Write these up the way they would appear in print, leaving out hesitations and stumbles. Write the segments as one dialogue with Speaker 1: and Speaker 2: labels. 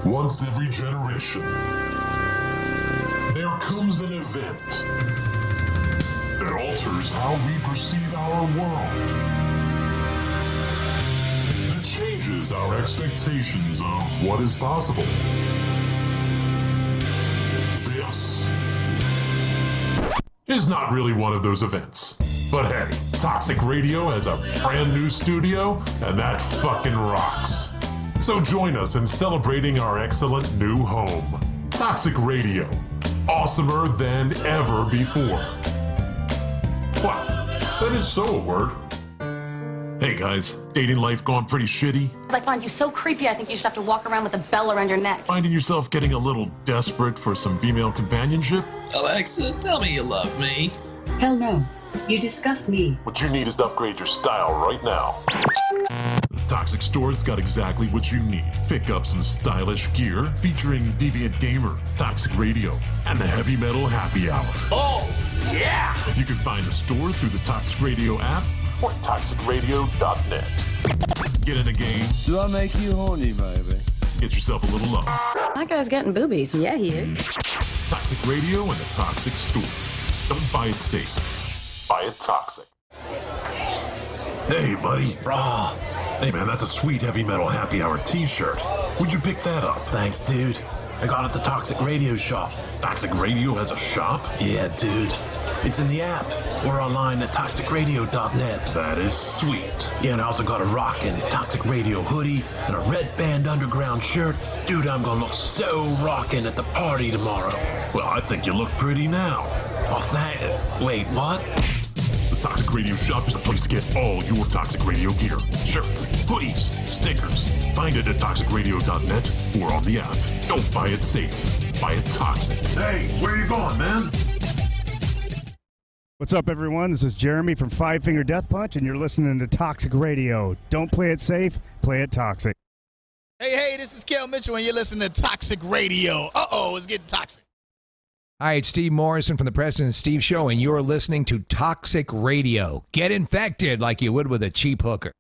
Speaker 1: Once every generation, there comes an event that alters how we perceive our world. That changes our expectations of what is possible. This is not really one of those events. But hey, Toxic Radio has a brand new studio, and that fucking rocks. So join us in celebrating our excellent new home. Toxic Radio. Awesomer than ever before. Wow, that is so a word. Hey guys, dating life gone pretty shitty?
Speaker 2: I find you so creepy, I think you should have to walk around with a bell around your neck.
Speaker 1: Finding yourself getting a little desperate for some female companionship?
Speaker 3: Alexa, tell me you love me.
Speaker 4: Hell no. You disgust me.
Speaker 1: What you need is to upgrade your style right now. The Toxic Store's got exactly what you need. Pick up some stylish gear featuring Deviant Gamer, Toxic Radio, and the Heavy Metal Happy Hour.
Speaker 3: Oh, yeah!
Speaker 1: You can find the store through the Toxic Radio app or toxicradio.net. Get in the game.
Speaker 5: Do I make you horny, baby?
Speaker 1: Get yourself a little love.
Speaker 2: That guy's getting boobies.
Speaker 4: Yeah, he is.
Speaker 1: Toxic Radio and the Toxic Store. Don't buy it safe. Buy it toxic. Hey, buddy.
Speaker 3: Raw.
Speaker 1: Hey, man, that's a sweet Heavy Metal Happy Hour t-shirt. Where'd you pick that up?
Speaker 3: Thanks, dude. I got it at the Toxic Radio shop.
Speaker 1: Toxic Radio has a shop?
Speaker 3: Yeah, dude. It's in the app. We're online at toxicradio.net.
Speaker 1: That is sweet.
Speaker 3: Yeah, and I also got a rockin' Toxic Radio hoodie and a Red Band Underground shirt. Dude, I'm gonna look so rockin' at the party tomorrow.
Speaker 1: Well, I think you look pretty now.
Speaker 3: Oh, wait, what?
Speaker 1: The Toxic Radio shop is a place to get all your Toxic Radio gear. Shirts, hoodies, stickers. Find it at toxicradio.net or on the app. Don't buy it safe. Buy it toxic. Hey, where you going, man?
Speaker 6: What's up, everyone? This is Jeremy from Five Finger Death Punch, and you're listening to Toxic Radio. Don't play it safe, play it toxic.
Speaker 7: Hey, this is Kel Mitchell, and you're listening to Toxic Radio. Uh-oh, it's getting toxic.
Speaker 8: Hi, it's Steve Morrison from the President Steve Show, and you're listening to Toxic Radio. Get infected like you would with a cheap hooker.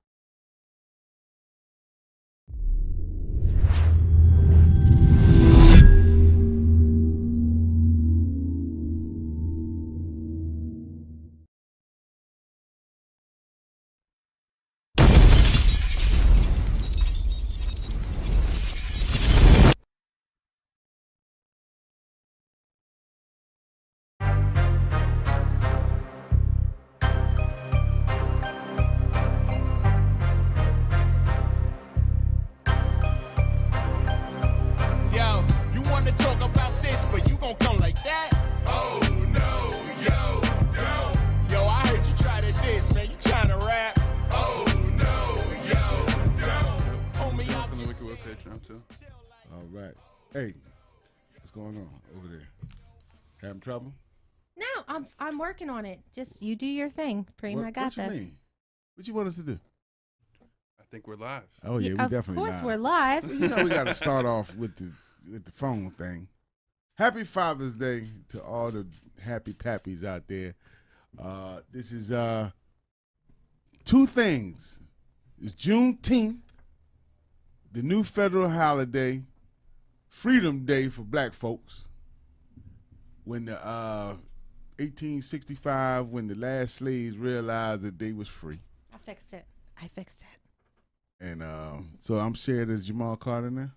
Speaker 9: Hey, what's going on over there? Having trouble?
Speaker 10: No, I'm working on it. Just you do your thing, Preem. I got
Speaker 9: what
Speaker 10: this.
Speaker 9: You mean? What you want us to do?
Speaker 11: I think we're live.
Speaker 9: Oh yeah, we definitely live.
Speaker 10: Of course we're live.
Speaker 9: You know we got to start off with the phone thing. Happy Father's Day to all the happy pappies out there. This is two things. It's Juneteenth, the new federal holiday. Freedom Day for black folks. When the 1865, when the last slaves realized that they was free.
Speaker 10: I fixed it.
Speaker 9: And so I'm shared as Jamal Carter now.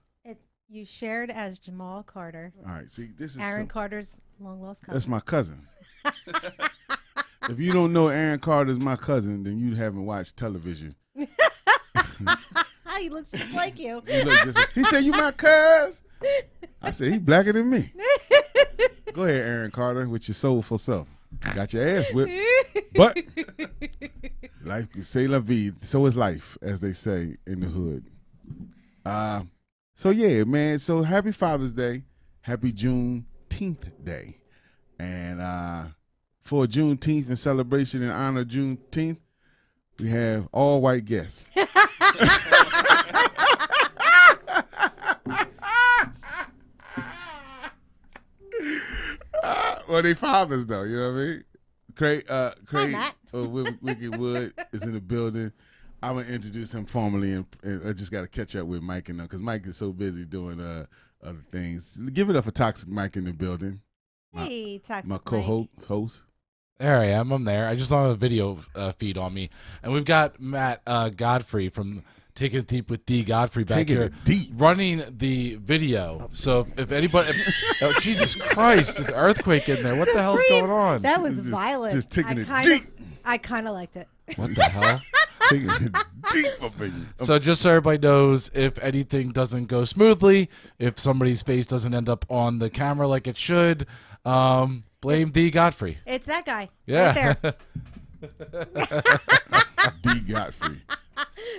Speaker 10: You shared as Jamal Carter.
Speaker 9: All right, see, this is
Speaker 10: Aaron Carter's long lost cousin.
Speaker 9: That's my cousin. If you don't know Aaron Carter's my cousin, then you haven't watched television.
Speaker 10: He looks just like you.
Speaker 9: He said, "You my cuz." I said, "He blacker than me." Go ahead, Aaron Carter, with your soulful self. Got your ass whipped, but life, c'est la vie. So is life, as they say in the hood. So yeah, man. So happy Father's Day, happy Juneteenth Day, and for Juneteenth and celebration in honor of Juneteenth, we have all white guests. Well, they fathers though, you know what I mean? Craig Wicked Wood is in the building. I would introduce him formally, and I just got to catch up with Mike and because Mike is so busy doing other things. Give it up for Toxic Mike in the building.
Speaker 10: Hey, Toxic
Speaker 9: my co-host.
Speaker 12: There I am. I'm there. I just don't have a video feed on me, and we've got Matt Godfrey from Taking It Deep with D. Godfrey back here running the video. So if anybody, oh, Jesus Christ, there's an earthquake in there. What the hell's going on?
Speaker 10: That was violent.
Speaker 9: Just taking it deep.
Speaker 10: I kind of liked it.
Speaker 12: What the hell?
Speaker 9: Taking it deep up in you.
Speaker 12: So just so everybody knows, if anything doesn't go smoothly, if somebody's face doesn't end up on the camera like it should, blame D. Godfrey.
Speaker 10: It's that guy.
Speaker 12: Yeah.
Speaker 10: Right there.
Speaker 9: D. Godfrey.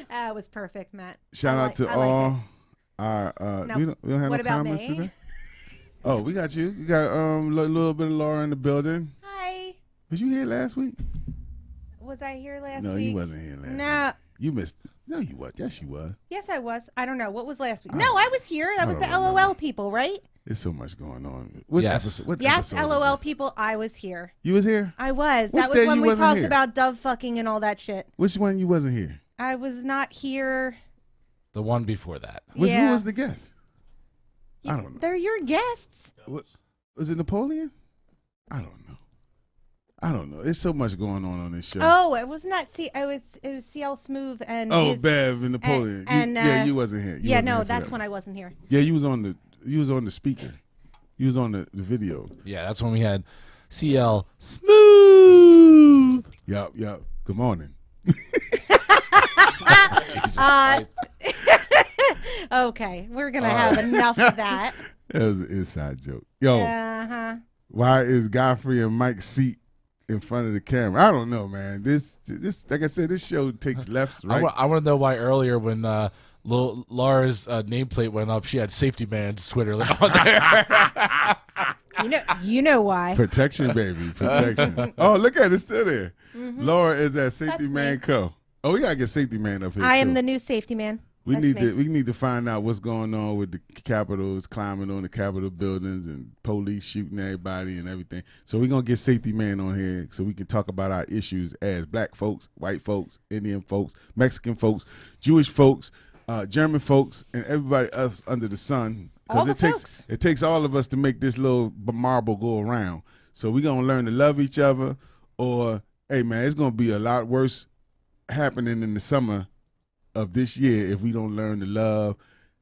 Speaker 10: That was perfect, Matt.
Speaker 9: Shout out to all our.
Speaker 10: No.
Speaker 9: We don't have
Speaker 10: What
Speaker 9: no
Speaker 10: about
Speaker 9: comments
Speaker 10: me?
Speaker 9: today. Oh, we got you. You got a little bit of Laura in the building.
Speaker 10: Hi.
Speaker 9: Was you here last week?
Speaker 10: Was I here last week?
Speaker 9: No, you wasn't here last
Speaker 10: No.
Speaker 9: week. You missed it. No, you was. Yes, you was.
Speaker 10: Yes, I was. I don't know. What was last week? No, I was here. That was the
Speaker 9: don't
Speaker 10: LOL people, right?
Speaker 9: There's so much going on. What
Speaker 12: Yes.
Speaker 9: episode? What
Speaker 10: Yes,
Speaker 9: episode was
Speaker 10: LOL
Speaker 9: this?
Speaker 10: people. I was here.
Speaker 9: You was here?
Speaker 10: I was.
Speaker 9: Which
Speaker 10: That
Speaker 9: day
Speaker 10: was when
Speaker 9: you
Speaker 10: we
Speaker 9: wasn't
Speaker 10: talked
Speaker 9: here?
Speaker 10: about dove fucking and all that shit.
Speaker 9: Which one you wasn't here?
Speaker 10: I was not here.
Speaker 12: The one before that.
Speaker 9: Who
Speaker 10: Yeah.
Speaker 9: was the guest? I don't know.
Speaker 10: They're your guests.
Speaker 9: What, was it Napoleon? I don't know. There's so much going on this show.
Speaker 10: Oh, it was not. It was CL Smooth and.
Speaker 9: Oh, Bev and Napoleon. You wasn't here. You
Speaker 10: yeah,
Speaker 9: wasn't
Speaker 10: no,
Speaker 9: here for
Speaker 10: that's
Speaker 9: that
Speaker 10: when
Speaker 9: one.
Speaker 10: I wasn't here.
Speaker 9: Yeah, you was on the speaker. You was on the video.
Speaker 12: Yeah, that's when we had CL Smooth.
Speaker 9: Yup. Good morning.
Speaker 10: Okay, we're gonna have enough of that.
Speaker 9: That was an inside joke. Yo, why is Godfrey and Mike's seat in front of the camera? I don't know, man. This like I said, this show takes lefts, right?
Speaker 12: I want to know why earlier when Laura's nameplate went up, she had Safety Man's Twitter on there.
Speaker 10: You know why?
Speaker 9: Protection, baby, protection. Oh, look at it, it's still there. Laura is at Safety
Speaker 10: That's
Speaker 9: Man
Speaker 10: me.
Speaker 9: Co. Oh, we gotta get Safety Man up here.
Speaker 10: I am
Speaker 9: too.
Speaker 10: the new safety man.
Speaker 9: We
Speaker 10: That's me.
Speaker 9: need to find out what's going on with the Capitals, climbing on the Capitol buildings and police shooting everybody and everything. So we're gonna get Safety Man on here so we can talk about our issues as black folks, white folks, Indian folks, Mexican folks, Jewish folks, German folks, and everybody else under the sun.
Speaker 10: All the folks.
Speaker 9: It takes all of us to make this little marble go around. So we're gonna learn to love each other, or hey man, it's gonna be a lot worse happening in the summer of this year if we don't learn to love,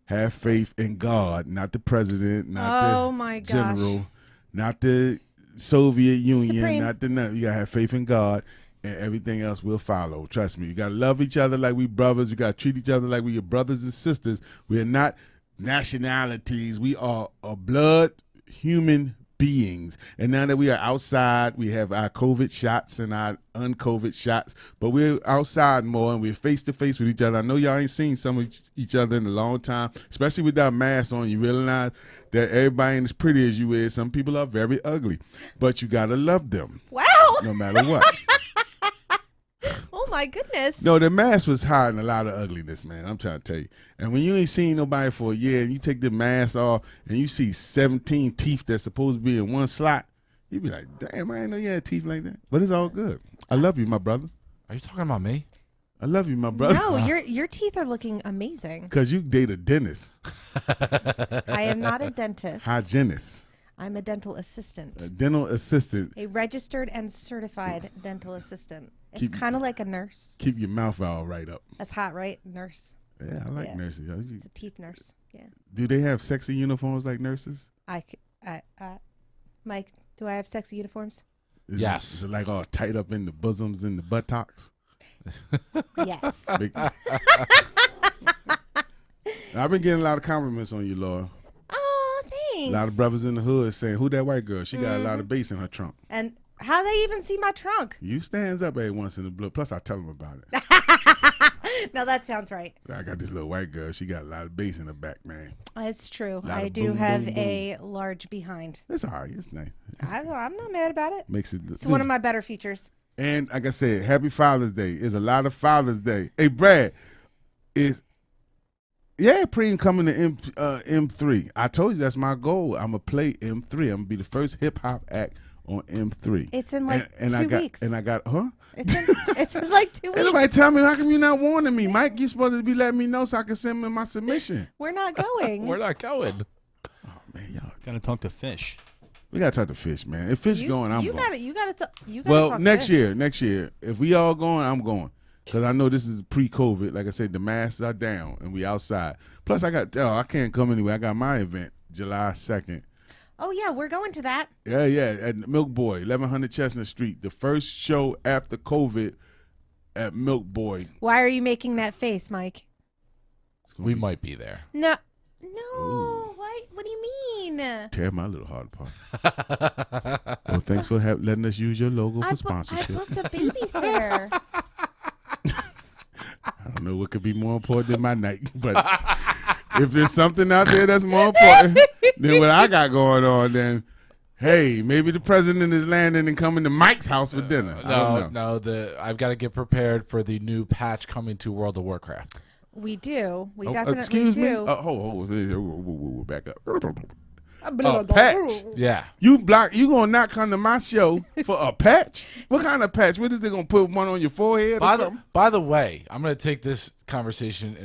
Speaker 9: have faith in God, not the president, not
Speaker 10: my
Speaker 9: the
Speaker 10: gosh.
Speaker 9: general, not the Soviet Union,
Speaker 10: Supreme.
Speaker 9: not the nothing. You gotta have faith in God, and everything else will follow. Trust me. You gotta love each other like we brothers. You gotta treat each other like we your brothers and sisters. We are not nationalities. We are a blood human beings. And now that we are outside, we have our COVID shots and our un-COVID shots, but we're outside more and we're face to face with each other. I know y'all ain't seen some of each other in a long time, especially with that mask on. You realize that everybody ain't as pretty as you is. Some people are very ugly, but you gotta love them.
Speaker 10: Wow.
Speaker 9: No matter what.
Speaker 10: Oh my goodness.
Speaker 9: No, the mask was hiding a lot of ugliness, man. I'm trying to tell you. And when you ain't seen nobody for a year and you take the mask off and you see 17 teeth that's supposed to be in one slot, you be like, damn, I didn't know you had teeth like that. But it's all good. I love you, my brother.
Speaker 12: Are you talking about me?
Speaker 9: I love you, my brother.
Speaker 10: No, your teeth are looking amazing.
Speaker 9: Because you date a dentist.
Speaker 10: I am not a dentist.
Speaker 9: Hygienist.
Speaker 10: I'm a dental assistant.
Speaker 9: A dental assistant.
Speaker 10: A registered and certified dental assistant. It's
Speaker 9: Keep-
Speaker 10: kind of like a nurse.
Speaker 9: Keep your mouth all right up.
Speaker 10: That's hot, right? Nurse.
Speaker 9: Yeah, I like
Speaker 10: Yeah.
Speaker 9: nurses.
Speaker 10: It's a teeth nurse. Yeah.
Speaker 9: Do they have sexy uniforms like nurses?
Speaker 10: Mike, do I have sexy uniforms?
Speaker 12: Yes.
Speaker 9: Is it like all tight up in the bosoms and the buttocks?
Speaker 10: Yes.
Speaker 9: Big- I've been getting a lot of compliments on you, Laura.
Speaker 10: Oh, thanks.
Speaker 9: A lot of brothers in the hood saying, who that white girl? She got a lot of bass in her trunk.
Speaker 10: And how they even see my trunk?
Speaker 9: You stands up every once in a blue. Plus, I tell them about it.
Speaker 10: No, that sounds right.
Speaker 9: I got this little white girl. She got a lot of bass in her back, man.
Speaker 10: It's true.
Speaker 9: Lot
Speaker 10: I
Speaker 9: of
Speaker 10: do
Speaker 9: boom,
Speaker 10: have
Speaker 9: boom,
Speaker 10: a large behind.
Speaker 9: It's all right. It's nice.
Speaker 10: I'm not mad about it.
Speaker 9: Makes it.
Speaker 10: It's one of my better features.
Speaker 9: And like I said, Happy Father's Day. It's a lot of Father's Day. Hey, Brad, Preem coming to M3. I told you that's my goal. I'm going to play M3. I'm going to be the first hip-hop act on M3.
Speaker 10: It's in like
Speaker 9: and
Speaker 10: 2
Speaker 9: I got,
Speaker 10: weeks.
Speaker 9: And I got, huh?
Speaker 10: It's in like 2
Speaker 9: Ain't
Speaker 10: weeks.
Speaker 9: nobody tell me, how come you not warning me, Mike? You supposed to be letting me know so I can send me my submission.
Speaker 10: We're not going.
Speaker 12: We're not going.
Speaker 9: Oh man, y'all
Speaker 13: gotta talk to Fish.
Speaker 9: We gotta talk to Fish, man. If Fish going, I'm going.
Speaker 10: You gotta talk
Speaker 9: Next
Speaker 10: to
Speaker 9: year, if we all going, I'm going. Because I know this is pre-COVID. Like I said, the masks are down and we outside. Plus, I can't come anyway. I got my event July 2nd.
Speaker 10: Oh yeah, we're going to that.
Speaker 9: Yeah, at Milk Boy, 1100 Chestnut Street. The first show after COVID at Milk Boy.
Speaker 10: Why are you making that face, Mike?
Speaker 12: We might be there.
Speaker 10: No. Why? What do you mean?
Speaker 9: Tear my little heart apart. Well, thanks for letting us use your logo for sponsorship.
Speaker 10: I booked a babysitter.
Speaker 9: I don't know what could be more important than my night, but if there's something out there that's more important than what I got going on, then hey, maybe the president is landing and coming to Mike's house for dinner.
Speaker 12: No. I've got to get prepared for the new patch coming to World of Warcraft.
Speaker 10: We do. We definitely
Speaker 9: excuse
Speaker 10: do.
Speaker 9: me. Hold, back up. Patch.
Speaker 12: Yeah.
Speaker 9: You gonna not come to my show for a patch? What kind of patch? What is they gonna put one on your forehead or something?
Speaker 12: By the way, I'm gonna take this conversation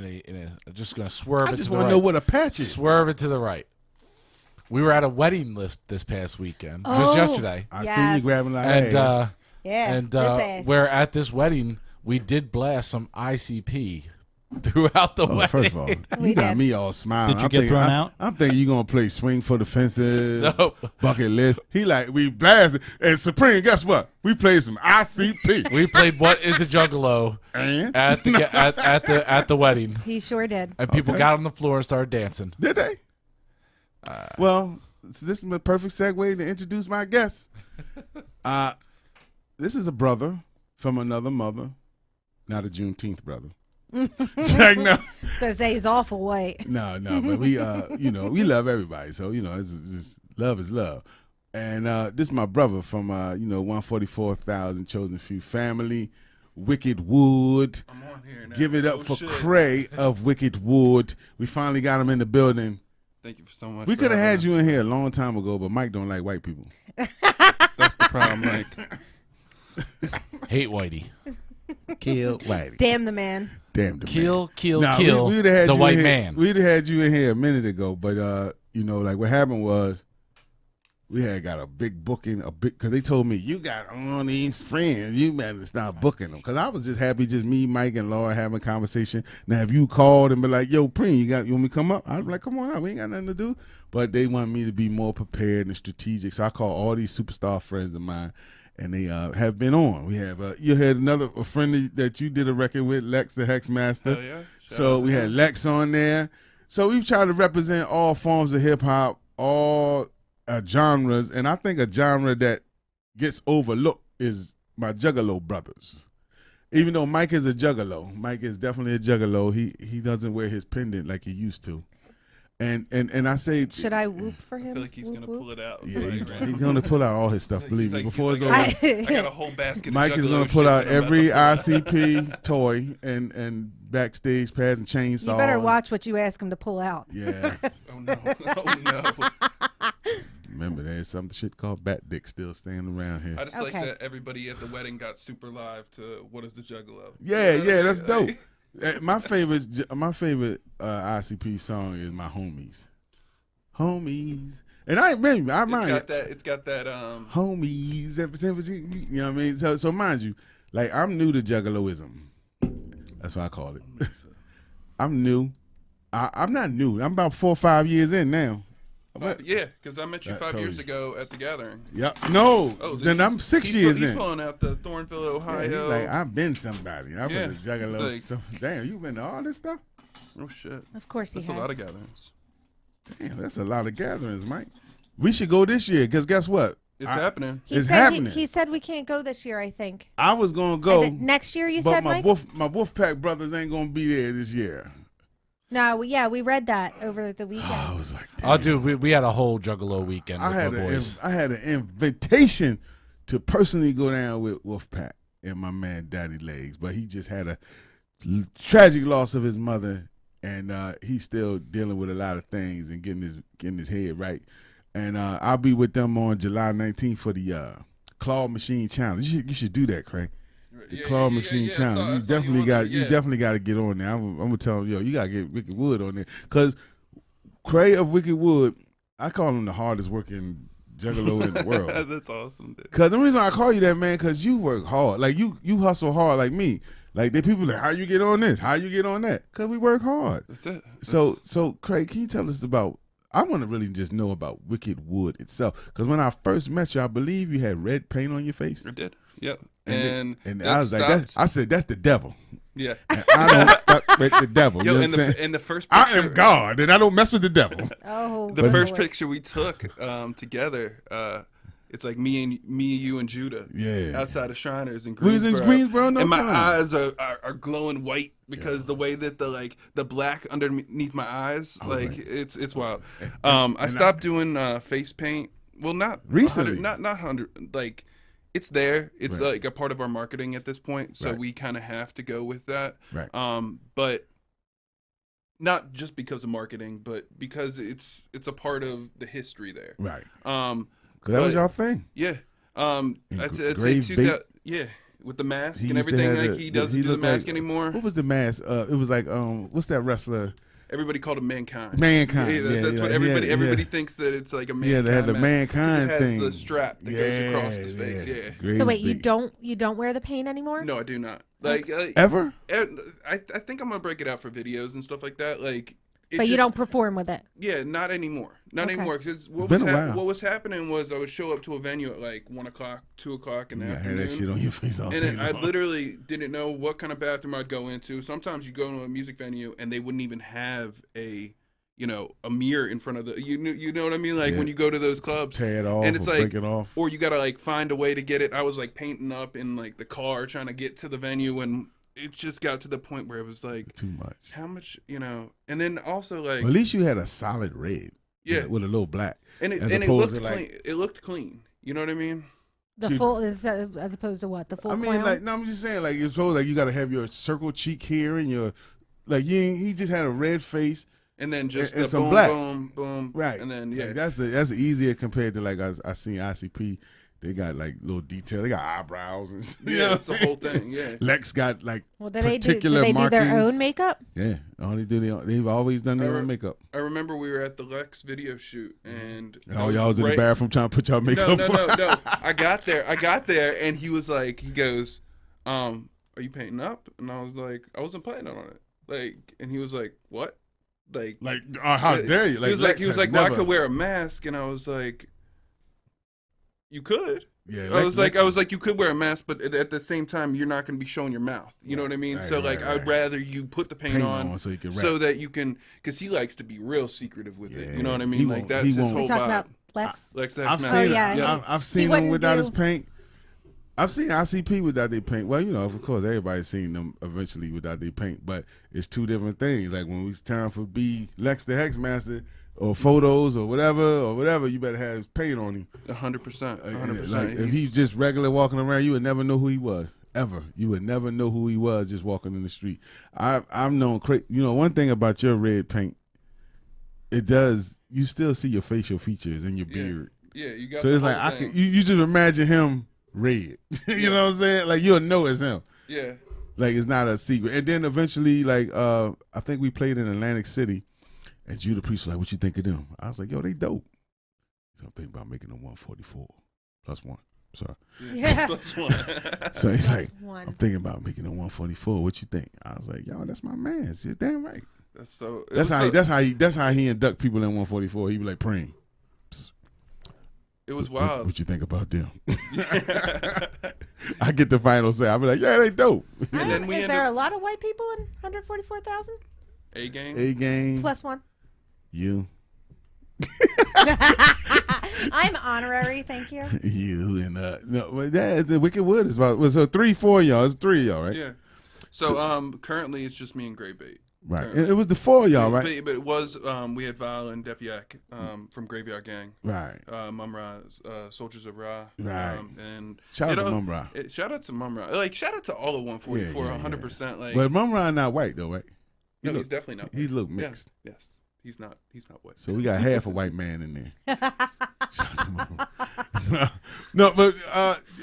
Speaker 12: just gonna swerve.
Speaker 9: I
Speaker 12: it
Speaker 9: just
Speaker 12: to the
Speaker 9: want
Speaker 12: right.
Speaker 9: to know what a patch is.
Speaker 12: Swerve it to the right. We were at a wedding list this past weekend, just yesterday.
Speaker 9: I see you grabbing like
Speaker 12: ass.
Speaker 10: And
Speaker 12: where at this wedding we did blast some ICP throughout the wedding.
Speaker 9: First of all, you got me all smiling.
Speaker 13: Did you get thrown out?
Speaker 9: I'm thinking you're going to play Swing for the Fences,
Speaker 12: No.
Speaker 9: Bucket List. He like, we blasted. And Supreme, guess what? We played some ICP.
Speaker 12: We played What Is a Juggalo
Speaker 9: And?
Speaker 12: at the wedding.
Speaker 10: He sure did.
Speaker 12: And people got on the floor and started dancing.
Speaker 9: Did they? Well, this is the perfect segue to introduce my guest. This is a brother from another mother, not a Juneteenth brother. It's like, no.
Speaker 10: I was gonna say he's awful white.
Speaker 9: No, but we, we love everybody. So, it's just love is love. And this is my brother from, 144,000 Chosen Few family, Wicked Wood.
Speaker 11: I'm on here now.
Speaker 9: Give it up for Cray of Wicked Wood. We finally got him in the building.
Speaker 11: Thank you so much.
Speaker 9: We could have had you in here a long time ago, but Mike don't like white people.
Speaker 11: That's the problem, Mike.
Speaker 12: Hate Whitey.
Speaker 9: Kill Whitey.
Speaker 10: Damn the man.
Speaker 9: Damn the
Speaker 12: Kill
Speaker 9: we'd have had
Speaker 12: the
Speaker 9: you
Speaker 12: white
Speaker 9: in here,
Speaker 12: man.
Speaker 9: We'd have had you in here a minute ago, but what happened was we had got a big booking, because they told me, you got all these friends, you better start booking them. Because I was just happy, just me, Mike, and Laura having a conversation. Now, if you called and be like, yo, Preem, you want me to come up? I'd be like, come on out, we ain't got nothing to do. But they want me to be more prepared and strategic. So I called all these superstar friends of mine, and they have been on. We have, you had a friend that you did a record with, Lex the Hexmaster.
Speaker 11: Hell yeah.
Speaker 9: So we had Lex on there. So we tried to represent all forms of hip hop, all genres, and I think a genre that gets overlooked is my Juggalo brothers. Even though Mike is a Juggalo, Mike is definitely a Juggalo. He doesn't wear his pendant like he used to. And I say,
Speaker 10: should I whoop for him?
Speaker 11: I feel like he's gonna pull it out.
Speaker 9: Yeah, he's gonna pull out all his stuff. Believe me, before it's over.
Speaker 11: I got a whole basket.
Speaker 9: Mike
Speaker 11: of
Speaker 9: is gonna pull out every ICP toy and backstage pads and chainsaws.
Speaker 10: You better watch what you ask him to pull out.
Speaker 9: Yeah.
Speaker 11: Oh no! Oh no!
Speaker 9: Remember, there's some shit called bat dick still staying around here.
Speaker 11: I just like that everybody at the wedding got super live to What Is the Juggalo.
Speaker 9: Yeah, that's dope. My favorite ICP song is My Homies. Homies. And I remember,
Speaker 11: it's got that
Speaker 9: homies, you know what I mean? So mind you, like, I'm new to Juggaloism. That's what I call it. I'm new. I'm not new. I'm about 4 or 5 years in now.
Speaker 11: Yeah, because I met you 5 years ago at the gathering.
Speaker 9: Yep. No. Then I'm 6 years in.
Speaker 11: He's pulling out the Thornville, Ohio.
Speaker 9: Yeah, like, I've been somebody. I was a Juggalo.
Speaker 11: Like,
Speaker 9: damn, you been to all this stuff?
Speaker 11: Oh shit.
Speaker 10: Of course he has.
Speaker 11: That's a lot of gatherings.
Speaker 9: Damn, that's a lot of gatherings, Mike. We should go this year, because guess what?
Speaker 11: It's happening.
Speaker 9: It's happening.
Speaker 10: He said we can't go this year, I think.
Speaker 9: I was going to go.
Speaker 10: Next year, you
Speaker 9: but
Speaker 10: said,
Speaker 9: my
Speaker 10: Mike?
Speaker 9: my Wolfpack brothers ain't going to be there this year.
Speaker 10: No, we read that over the weekend.
Speaker 9: I was like, damn.
Speaker 12: Oh, dude, we had a whole Juggalo weekend with my boys.
Speaker 9: I had an invitation to personally go down with Wolfpack and my man Daddy Legs, but he just had a tragic loss of his mother, and he's still dealing with a lot of things and getting his head right. And I'll be with them on July 19th for the Claw Machine Challenge. You should do that, Craig. The Claw Machine Challenge. You definitely got to get on there. I'm gonna tell them, you gotta get Wicked Wood on there, because Craig of Wicked Wood, I call him the hardest working Juggalo in the world.
Speaker 11: That's awesome, dude.
Speaker 9: Because the reason I call you that, man, because you work hard. Like you hustle hard like me. Like the people like, how you get on this? How you get on that? Because we work hard.
Speaker 11: That's it.
Speaker 9: So Craig, can you tell us about? I want to really just know about Wicked Wood itself. Because when I first met you, I believe you had red paint on your face.
Speaker 11: I did. Yep.
Speaker 9: And I was like, I said, that's the devil.
Speaker 11: Yeah.
Speaker 9: And I don't fuck with the devil.
Speaker 11: Yo,
Speaker 9: you know
Speaker 11: in
Speaker 9: what I'm saying?
Speaker 11: in the first picture,
Speaker 9: I am God, and I don't mess with the devil.
Speaker 11: The first picture we took together, it's like me, you, and Judah.
Speaker 9: Yeah.
Speaker 11: Outside of Shriners in
Speaker 9: We was
Speaker 11: Greensboro.
Speaker 9: in Greensboro, no
Speaker 11: and my
Speaker 9: problem.
Speaker 11: eyes are glowing white because the way that the black underneath my eyes, it's wild. I stopped doing face paint. Well, not
Speaker 9: recently.
Speaker 11: Not 100. Like, it's there. It's like a part of our marketing at this point, so we kind of have to go with that.
Speaker 9: Right.
Speaker 11: But not just because of marketing, but because it's a part of the history there.
Speaker 9: Right. Cause that was y'all thing.
Speaker 11: Yeah. I'd say yeah, with the mask and
Speaker 9: used to
Speaker 11: everything.
Speaker 9: have
Speaker 11: Like he doesn't do the mask anymore.
Speaker 9: What was the mask? It was like what's that wrestler?
Speaker 11: Everybody called him Mankind.
Speaker 9: Mankind.
Speaker 11: Yeah, that's what everybody. Everybody thinks that it's like a Mankind.
Speaker 9: Yeah, they had the
Speaker 11: mask,
Speaker 9: Mankind
Speaker 11: 'cause it has
Speaker 9: thing.
Speaker 11: the strap that goes across his face. Yeah.
Speaker 9: Great
Speaker 10: So wait,
Speaker 9: big.
Speaker 10: you don't wear the paint anymore?
Speaker 11: No, I do not. Like
Speaker 9: ever?
Speaker 11: I think I'm gonna break it out for videos and stuff like that. Like.
Speaker 10: But you don't perform with it.
Speaker 11: Yeah, not anymore. Not anymore. Because what was happening was I would show up to a venue at like 1 o'clock, 2 o'clock in the afternoon.
Speaker 9: Had that shit on your face all day
Speaker 11: And I
Speaker 9: long.
Speaker 11: literally didn't know what kind of bathroom I'd go into. Sometimes you go to a music venue and they wouldn't even have a mirror in front of the you know what I mean? Like when you go to those clubs,
Speaker 9: tear it off,
Speaker 11: and it's
Speaker 9: or
Speaker 11: like,
Speaker 9: break it off,
Speaker 11: or you gotta like find a way to get it. I was like painting up in like the car trying to get to the venue, and it just got to the point where it was like
Speaker 9: too much.
Speaker 11: How much, and then also like
Speaker 9: at least you had a solid red, with a little black,
Speaker 11: and it looked clean. It looked clean. You know what I mean?
Speaker 10: The full is as opposed to what? The full.
Speaker 9: I mean,
Speaker 10: clown?
Speaker 9: I'm just saying, like you're supposed like you got to have your circle cheek here and your he just had a red face.
Speaker 11: And then just
Speaker 9: and
Speaker 11: the
Speaker 9: some
Speaker 11: boom,
Speaker 9: black.
Speaker 11: boom, boom,
Speaker 9: right?
Speaker 11: And then
Speaker 9: like that's easier compared to like I seen ICP. They got like little detail. They got eyebrows and
Speaker 11: it's the whole thing. Yeah.
Speaker 9: Lex got like
Speaker 10: do they do their own makeup?
Speaker 9: Yeah, all they do. They've always done their own makeup.
Speaker 11: I remember we were at the Lex video shoot, and
Speaker 9: all y'all was in the bathroom trying to put y'all makeup.
Speaker 11: No. I got there, and he was like, he goes, "Are you painting up?" And I was like, "I wasn't planning on it." Like, and he was like, "What?" Like
Speaker 9: how dare you?
Speaker 11: He was like, well, I could wear a mask, and I was like, you could.
Speaker 9: Yeah.
Speaker 11: I was like, you could wear a mask, but at the same time, you're not going to be showing your mouth. You know what I mean? So I'd rather you put the paint on
Speaker 9: so you can
Speaker 11: so that you can, because he likes to be real secretive with it. You know what I mean? Like that's his whole
Speaker 10: talking
Speaker 11: vibe.
Speaker 10: about Lex.
Speaker 9: I've seen him without his paint. I've seen ICP without their paint. Well, of course, everybody's seen them eventually without their paint, but it's two different things. Like when it's time for Lex the Hexmaster or photos or whatever, you better have his paint on him.
Speaker 11: 100%. 100%.
Speaker 9: Like if he's just regular walking around, you would never know who he was. Ever. You would never know who he was just walking in the street. I've known, one thing about your red paint, you still see your facial features and your beard.
Speaker 11: Yeah, you got
Speaker 9: so it's like, you just imagine him red. You know what I'm saying? Like you'll know it's him.
Speaker 11: Yeah.
Speaker 9: Like it's not a secret. And then eventually, like I think we played in Atlantic City, and Judah Priest was like, "What you think of them?" I was like, "Yo, they dope." So I'm thinking about making them 144 plus one. Sorry.
Speaker 10: Yeah.
Speaker 11: Plus one.
Speaker 9: So he's like, "I'm thinking about making them 144. What you think?" I was like, "Yo, that's my man. You're damn right." That's how he induct people in 144. He be like praying.
Speaker 11: It was wild.
Speaker 9: What you think about them? I get the final say. I'll be like, yeah, they dope.
Speaker 10: And then is there a lot of white people in 144,000?
Speaker 11: A
Speaker 9: game.
Speaker 10: Plus one.
Speaker 9: You.
Speaker 10: I'm honorary, thank you.
Speaker 9: You and the Wicked Wood is about 3-4 y'all. It's 3 y'all, right?
Speaker 11: Yeah. So currently it's just me and Gray Bait.
Speaker 9: Right. And it was the 4 y'all, right?
Speaker 11: But it was we had Val and Def Yak from Graveyard Gang.
Speaker 9: Right.
Speaker 11: Mum Ra, Soldiers of Ra.
Speaker 9: Right.
Speaker 11: And
Speaker 9: shout out to Mum Ra.
Speaker 11: Shout out to Mum Ra. Like shout out to all of 144, 100%. Like,
Speaker 9: but Mum Ra not white though, right?
Speaker 11: No, he's definitely not white.
Speaker 9: He look mixed.
Speaker 11: Yes. He's not white.
Speaker 9: So we got half a white man in there. No,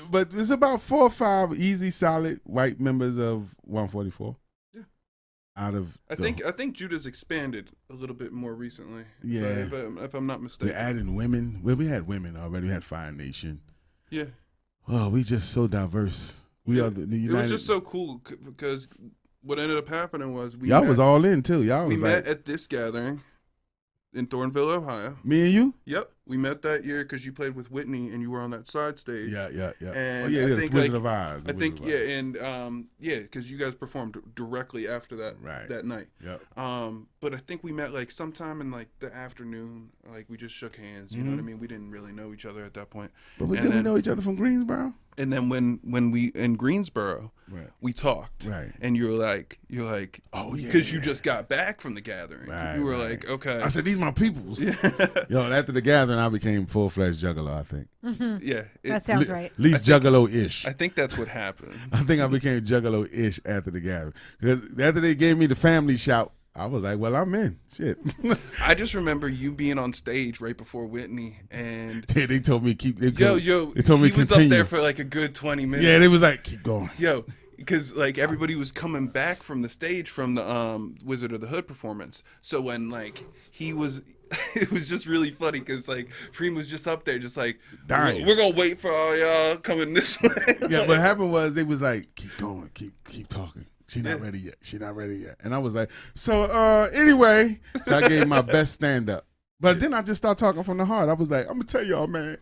Speaker 9: but it's about 4 or 5 easy, solid white members of 144.
Speaker 11: Yeah.
Speaker 9: Out of
Speaker 11: I think Judah's expanded a little bit more recently.
Speaker 9: Yeah.
Speaker 11: If I'm not mistaken.
Speaker 9: We're adding women. Well, we had women already. We had Fire Nation.
Speaker 11: Yeah.
Speaker 9: Oh, we just so diverse. We are the United.
Speaker 11: It was just so cool because what ended up happening was
Speaker 9: y'all was all in too. Y'all was
Speaker 11: we
Speaker 9: like,
Speaker 11: met at this gathering in Thornville, Ohio.
Speaker 9: Me and you?
Speaker 11: Yep, we met that year because you played with Whitney and you were on that side stage.
Speaker 9: Yeah.
Speaker 11: And
Speaker 9: I
Speaker 11: think
Speaker 9: Wizard of Oz.
Speaker 11: because you guys performed directly after that that night.
Speaker 9: Yep.
Speaker 11: But I think we met like sometime in like the afternoon. Like we just shook hands. You know what I mean? We didn't really know each other at that point.
Speaker 9: But we know each other from Greensboro.
Speaker 11: And then when we in Greensboro, we talked.
Speaker 9: Right.
Speaker 11: And you're like,
Speaker 9: oh yeah,
Speaker 11: because you just got back from the gathering.
Speaker 9: Right,
Speaker 11: you were like, okay.
Speaker 9: I said, these my peoples. Yo, after the gathering, I became full-fledged Juggalo, I think.
Speaker 11: Yeah.
Speaker 10: That sounds right.
Speaker 9: At least Juggalo-ish.
Speaker 11: I think that's what happened.
Speaker 9: I think I became Juggalo-ish after the gathering. Because after they gave me the family shout, I was like, well, I'm in. Shit.
Speaker 11: I just remember you being on stage right before Whitney, and
Speaker 9: they told me keep. They
Speaker 11: told me
Speaker 9: he
Speaker 11: was
Speaker 9: continue.
Speaker 11: up there for like a good 20 minutes.
Speaker 9: Yeah, they was like, keep going.
Speaker 11: Yo, because like everybody was coming back from the stage from the Wizard of the Hood performance. So when like he was, it was just really funny because like Supreem was just up there, just like
Speaker 9: dying.
Speaker 11: We're gonna wait for all y'all coming this way.
Speaker 9: Yeah, what happened was they was like, keep going, keep talking. She not ready yet. She not ready yet. And I was like, so anyway, so I gave my best stand up. But then I just started talking from the heart. I was like, I'm gonna tell y'all, man.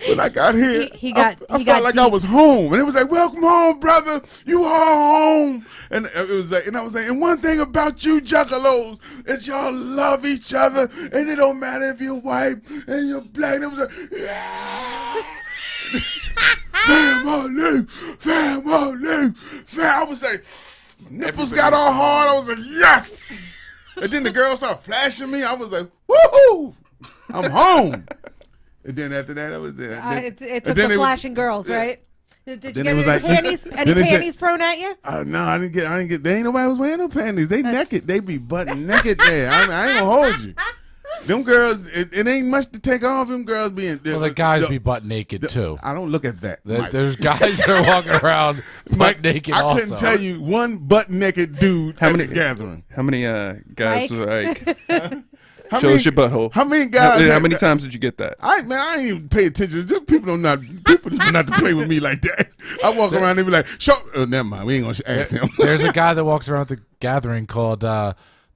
Speaker 9: When I got here, I felt like I was home, and it was like, welcome home, brother. You are home. And it was like, and I was like, and one thing about you Juggalos is y'all love each other, and it don't matter if you're white and you're black. And it was like, yeah. Family. I was like, nipples got all hard. I was like, yes. And then the girl started flashing me. I was like, woohoo, I'm home. And then after that, I was there.
Speaker 10: It took the flashing girls, right? Did you get any
Speaker 9: like,
Speaker 10: panties? Any panties thrown at you?
Speaker 9: No, I didn't get. There ain't nobody was wearing no panties. They naked. They be butt naked there. I ain't gonna hold you. Them girls, it ain't much to take off. Them girls being.
Speaker 12: Well, the guys be butt naked too.
Speaker 9: I don't look at that.
Speaker 12: There's guys that are walking around butt naked.
Speaker 9: I
Speaker 12: also.
Speaker 9: couldn't tell you one butt naked dude at the gathering.
Speaker 11: How many guys were like?
Speaker 9: How
Speaker 11: Show
Speaker 9: many,
Speaker 11: us your butthole.
Speaker 9: How many guys?
Speaker 11: How many times did you get that?
Speaker 9: I ain't even pay attention. People not to play with me like that. I walk around and be like, "Show." Oh, never mind. We ain't gonna ask him.
Speaker 12: There's a guy that walks around at the gathering called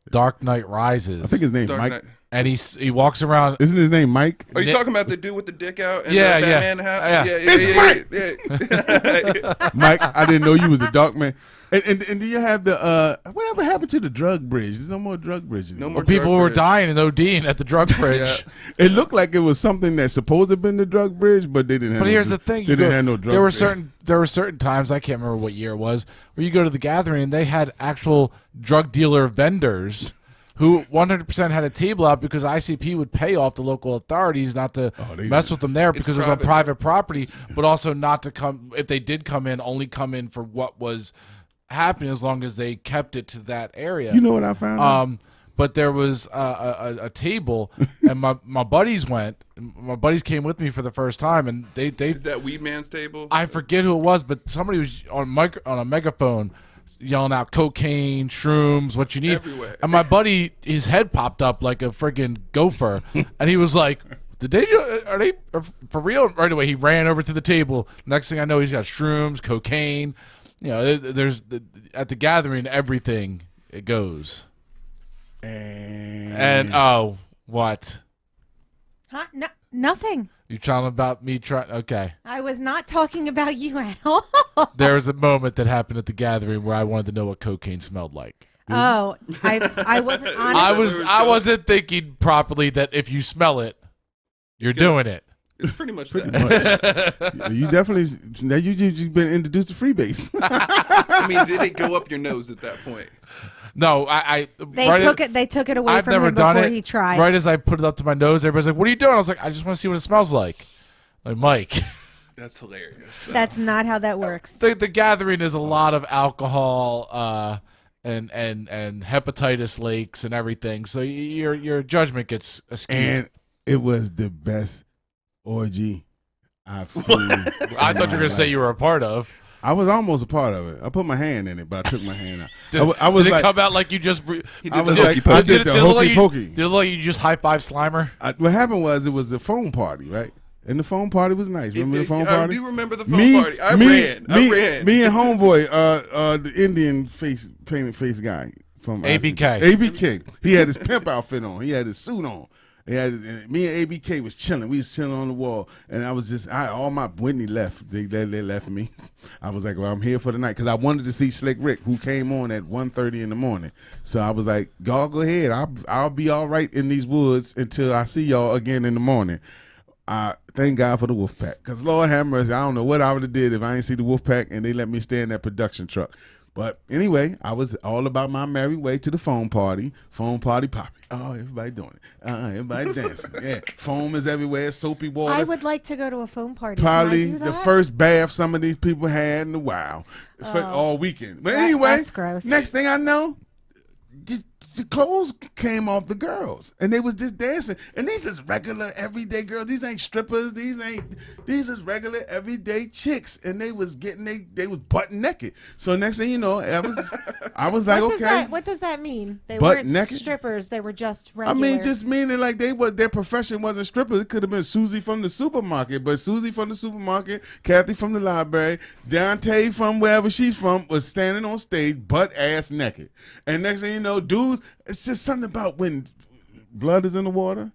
Speaker 12: Dark Knight Rises.
Speaker 9: I think his name's Mike.
Speaker 11: Knight.
Speaker 12: And he walks around.
Speaker 9: Isn't his name Mike?
Speaker 11: Are you talking about the dude with the dick out? And
Speaker 12: Yeah,
Speaker 11: the
Speaker 12: yeah.
Speaker 11: Batman hat?
Speaker 12: Yeah.
Speaker 9: It's Mike. Mike, I didn't know you was a dark man. And do you have the whatever happened to the drug bridge? There's no more drug bridge anymore.
Speaker 11: No more.
Speaker 12: People were
Speaker 11: bridge.
Speaker 12: dying and ODing at the drug bridge.
Speaker 9: It looked like it was something that's supposed to have been the drug bridge, but they didn't have.
Speaker 12: But here's the thing:
Speaker 9: they didn't have no drug.
Speaker 12: There were certain times, I can't remember what year it was, where you go to the gathering and they had actual drug dealer vendors who 100% had a table out because ICP would pay off the local authorities not to mess with them there because it was on private property, but also not to come, if they did come in, only come in for what was happening as long as they kept it to that area.
Speaker 9: You know what I found?
Speaker 12: But there was a table, and my buddies went. My buddies came with me for the first time, and they
Speaker 11: Is that Weed Man's table?
Speaker 12: I forget who it was, but somebody was on a megaphone yelling out cocaine, shrooms, what you need.
Speaker 11: Everywhere.
Speaker 12: And my buddy, his head popped up like a friggin' gopher, and he was like, are they for real? Right away, he ran over to the table. Next thing I know, he's got shrooms, cocaine. You know, there's at the gathering, everything it goes. And oh, what?
Speaker 10: Huh? No, nothing.
Speaker 12: You talking about me trying? Okay.
Speaker 10: I was not talking about you at all.
Speaker 12: There was a moment that happened at the gathering where I wanted to know what cocaine smelled like.
Speaker 10: Oh, I wasn't honest.
Speaker 12: I wasn't thinking properly that if you smell it, you're doing it.
Speaker 11: It's pretty much
Speaker 9: Pretty
Speaker 11: that.
Speaker 9: much. You definitely you've been introduced to freebase.
Speaker 11: I mean, did it go up your nose at that point?
Speaker 12: No,
Speaker 10: They took it away
Speaker 12: I've
Speaker 10: from
Speaker 12: never
Speaker 10: him
Speaker 12: done
Speaker 10: before
Speaker 12: it.
Speaker 10: he tried.
Speaker 12: Right as I put it up to my nose, everybody's like, "What are you doing?" I was like, "I just want to see what it smells like." Like Mike.
Speaker 11: That's hilarious.
Speaker 10: That's not how that works.
Speaker 12: The gathering is a lot of alcohol and hepatitis lakes and everything. So your judgment gets skewed.
Speaker 9: And it was the best orgy I've seen.
Speaker 12: I thought you were gonna say you were a part of.
Speaker 9: I was almost a part of it. I put my hand in it, but I took my hand out.
Speaker 12: Did it come out like you just?
Speaker 9: I was like, I did the hokey pokey.
Speaker 12: Did it look like you just high five Slimer?
Speaker 9: What happened was it was a phone party, right? And the phone party was nice. Remember the phone party?
Speaker 11: I do remember the phone party. I ran.
Speaker 9: Me and homeboy, the Indian painted face guy from
Speaker 12: ABK.
Speaker 9: ABK. He had his pimp outfit on. He had his suit on. And me and ABK was chilling. We was chilling on the wall, and I was just, all my Whitney left. They left me. I was like, well, I'm here for the night because I wanted to see Slick Rick, who came on at 1:30 in the morning. So I was like, y'all go ahead. I'll be all right in these woods until I see y'all again in the morning. Thank God for the Wolfpack, because Lord have mercy, I don't know what I would have did if I ain't see the Wolfpack and they let me stay in that production truck. But anyway, I was all about my merry way to the phone party popping. Oh, everybody doing it. Everybody dancing. Yeah, foam is everywhere, soapy water.
Speaker 10: I would like to go to a foam party.
Speaker 9: Probably the first bath some of these people had in a while, all weekend. But anyway,
Speaker 10: that's gross.
Speaker 9: Next thing I know, the clothes came off the girls, and they was just dancing. And these is regular, everyday girls. These ain't strippers. These is regular, everyday chicks. And they was they was butt naked. So next thing you know, I was like, okay.
Speaker 10: What does that mean? They
Speaker 9: butt
Speaker 10: weren't
Speaker 9: naked?
Speaker 10: strippers. They were just regular.
Speaker 9: I mean, just meaning like their profession wasn't strippers. It could have been Susie from the supermarket, but Susie from the supermarket, Kathy from the library, Dante from wherever she's from was standing on stage, butt ass naked. And next thing you know, dudes. It's just something about when blood is in the water.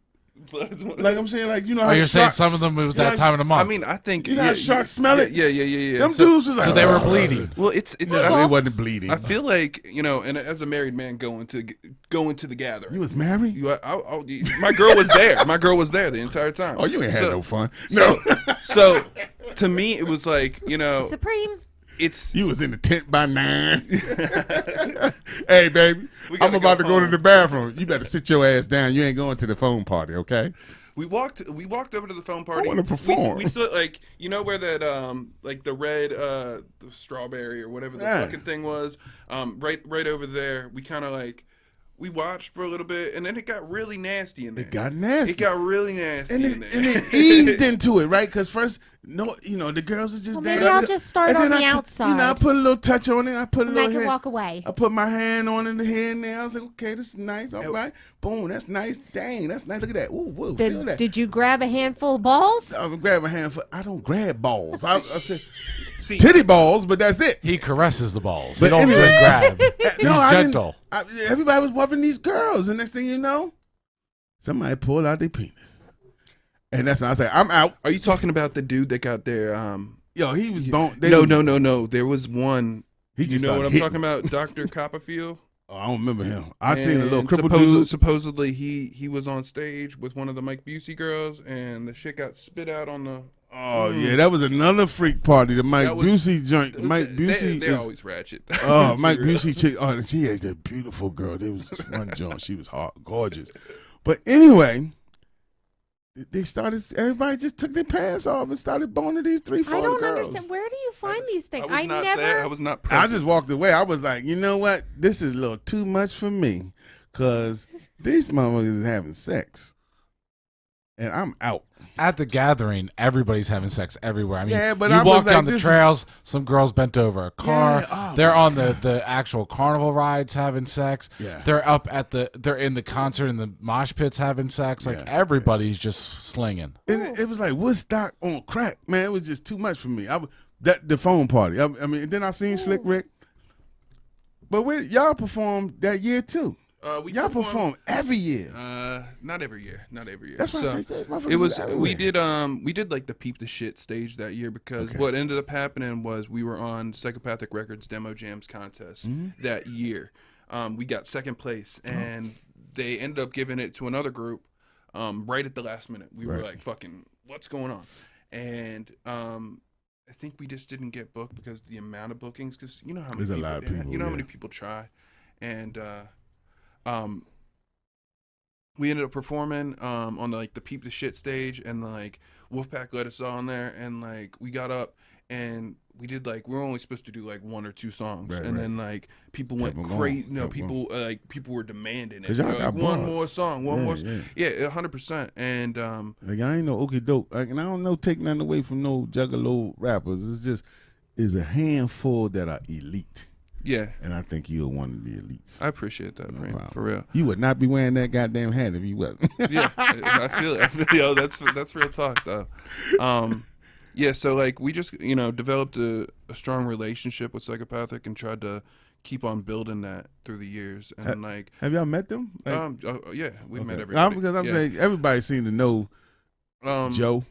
Speaker 9: Like I'm saying, like, you know how
Speaker 12: you're saying some of them, it was that time of the month.
Speaker 11: I mean, I think
Speaker 9: you know how sharks smell it.
Speaker 11: Yeah.
Speaker 9: Them dudes was like,
Speaker 12: so they were bleeding.
Speaker 11: Well, it's
Speaker 9: they wasn't bleeding.
Speaker 11: I feel like, you know, and as a married man going to the gathering.
Speaker 9: You was married?
Speaker 11: My girl was there. My girl was there the entire time.
Speaker 9: Oh, you ain't had no fun.
Speaker 11: So to me, it was like, you know,
Speaker 10: Supreme.
Speaker 9: You was in the tent by 9. Hey, baby, I'm about to go to the bathroom. You better sit your ass down. You ain't going to the phone party, okay?
Speaker 11: We walked over to the phone party.
Speaker 9: I want to perform.
Speaker 11: We saw, like, you know where that like the red the strawberry or whatever the fucking thing was, right over there. We kind of like. We watched for a little bit, and then it got really nasty in there.
Speaker 9: It got nasty.
Speaker 11: It got really nasty in there.
Speaker 9: And it eased into it, right? Because first, the girls was just dancing.
Speaker 10: Maybe I'll just start on the outside.
Speaker 9: I put a little touch on it. I put a little.
Speaker 10: I can walk away.
Speaker 9: I put my hand on it here and there. I was like, okay, this is nice. All right, boom, that's nice. Dang, that's nice. Look at that. Ooh, whoa, feel that.
Speaker 10: Did you grab a handful of balls?
Speaker 9: I grab a handful. I don't grab balls. I said. Titty balls, but that's it.
Speaker 12: He caresses the balls.
Speaker 9: But
Speaker 12: he don't just grab. He's gentle.
Speaker 9: Everybody was loving these girls, and next thing you know, somebody pulled out their penis, and that's when I say, "I'm out."
Speaker 11: Are you talking about the dude that got their?
Speaker 9: Yo, he was boned.
Speaker 11: No. There was one.
Speaker 9: He just
Speaker 11: what I'm talking about, Dr. Copperfield.
Speaker 9: Oh, I don't remember him. I seen a little crippled dude.
Speaker 11: Supposedly, he was on stage with one of the Mike Busey girls, and the shit got spit out on the.
Speaker 9: Oh yeah, that was another freak party. The Mike Busey joint. Mike Busey.
Speaker 11: They're always ratchet.
Speaker 9: Oh, Mike Busey chick. Oh, she had that beautiful girl. There was this one joint. She was hot, gorgeous. But anyway, they started. Everybody just took their pants off and started boning these 3-4 girls.
Speaker 10: I don't understand. Where do you find these things?
Speaker 11: I was not present.
Speaker 9: I just walked away. I was like, you know what? This is a little too much for me, because these motherfuckers is having sex, and I'm out.
Speaker 12: At the gathering, everybody's having sex everywhere. I mean,
Speaker 9: but
Speaker 12: you
Speaker 9: I
Speaker 12: walk
Speaker 9: was
Speaker 12: down
Speaker 9: like,
Speaker 12: the trails, some girls bent over a car.
Speaker 9: Yeah,
Speaker 12: they're on the actual carnival rides having sex.
Speaker 9: Yeah.
Speaker 12: They're in the concert in the mosh pits having sex. Like everybody's just slinging.
Speaker 9: It was like Woodstock on crack, man. It was just too much for me. The phone party. I mean, then I seen Slick Rick. But y'all performed that year too. Y'all perform every year.
Speaker 11: Not every year.
Speaker 9: That's what I say.
Speaker 11: It was we did like the Peep the Shit stage that year, because what ended up happening was we were on Psychopathic Records Demo Jams contest that year. We got second place, and they ended up giving it to another group right at the last minute. We were like, fucking, what's going on? And I think we just didn't get booked because of the amount of bookings, because you know how many how many people try. And we ended up performing on the Peep the Shit stage, and like Wolfpack let us on there, and like we got up, and we did like we were only supposed to do like 1 or 2 songs,
Speaker 9: Right,
Speaker 11: and
Speaker 9: right.
Speaker 11: then like people went
Speaker 9: Kept 'em
Speaker 11: crazy.
Speaker 9: going.
Speaker 11: You know,
Speaker 9: Kept 'em
Speaker 11: people like people were demanding it.
Speaker 9: 'Cause y'all
Speaker 11: They're
Speaker 9: got
Speaker 11: like, one
Speaker 9: bars.
Speaker 11: more song, one
Speaker 9: Yeah,
Speaker 11: more.
Speaker 9: yeah.
Speaker 11: Yeah, 100%. And
Speaker 9: Like I ain't no okey doke. Like, and I don't know take nothing away from no Juggalo rappers. It's just is a handful that are elite.
Speaker 11: yeah,
Speaker 9: And I think you're one of the elites.
Speaker 11: I appreciate that,
Speaker 9: No
Speaker 11: Preem,
Speaker 9: problem.
Speaker 11: for real.
Speaker 9: You would not be wearing that goddamn hat if you wasn't.
Speaker 11: Yeah, I feel it. I feel yo, that's real talk though. Yeah, so like we just developed a strong relationship with Psychopathic and tried to keep on building that through the years. And like,
Speaker 9: Have y'all met them? Like,
Speaker 11: yeah, we met
Speaker 9: okay.
Speaker 11: everybody.
Speaker 9: Because I'm
Speaker 11: yeah.
Speaker 9: saying everybody seemed to know Joe.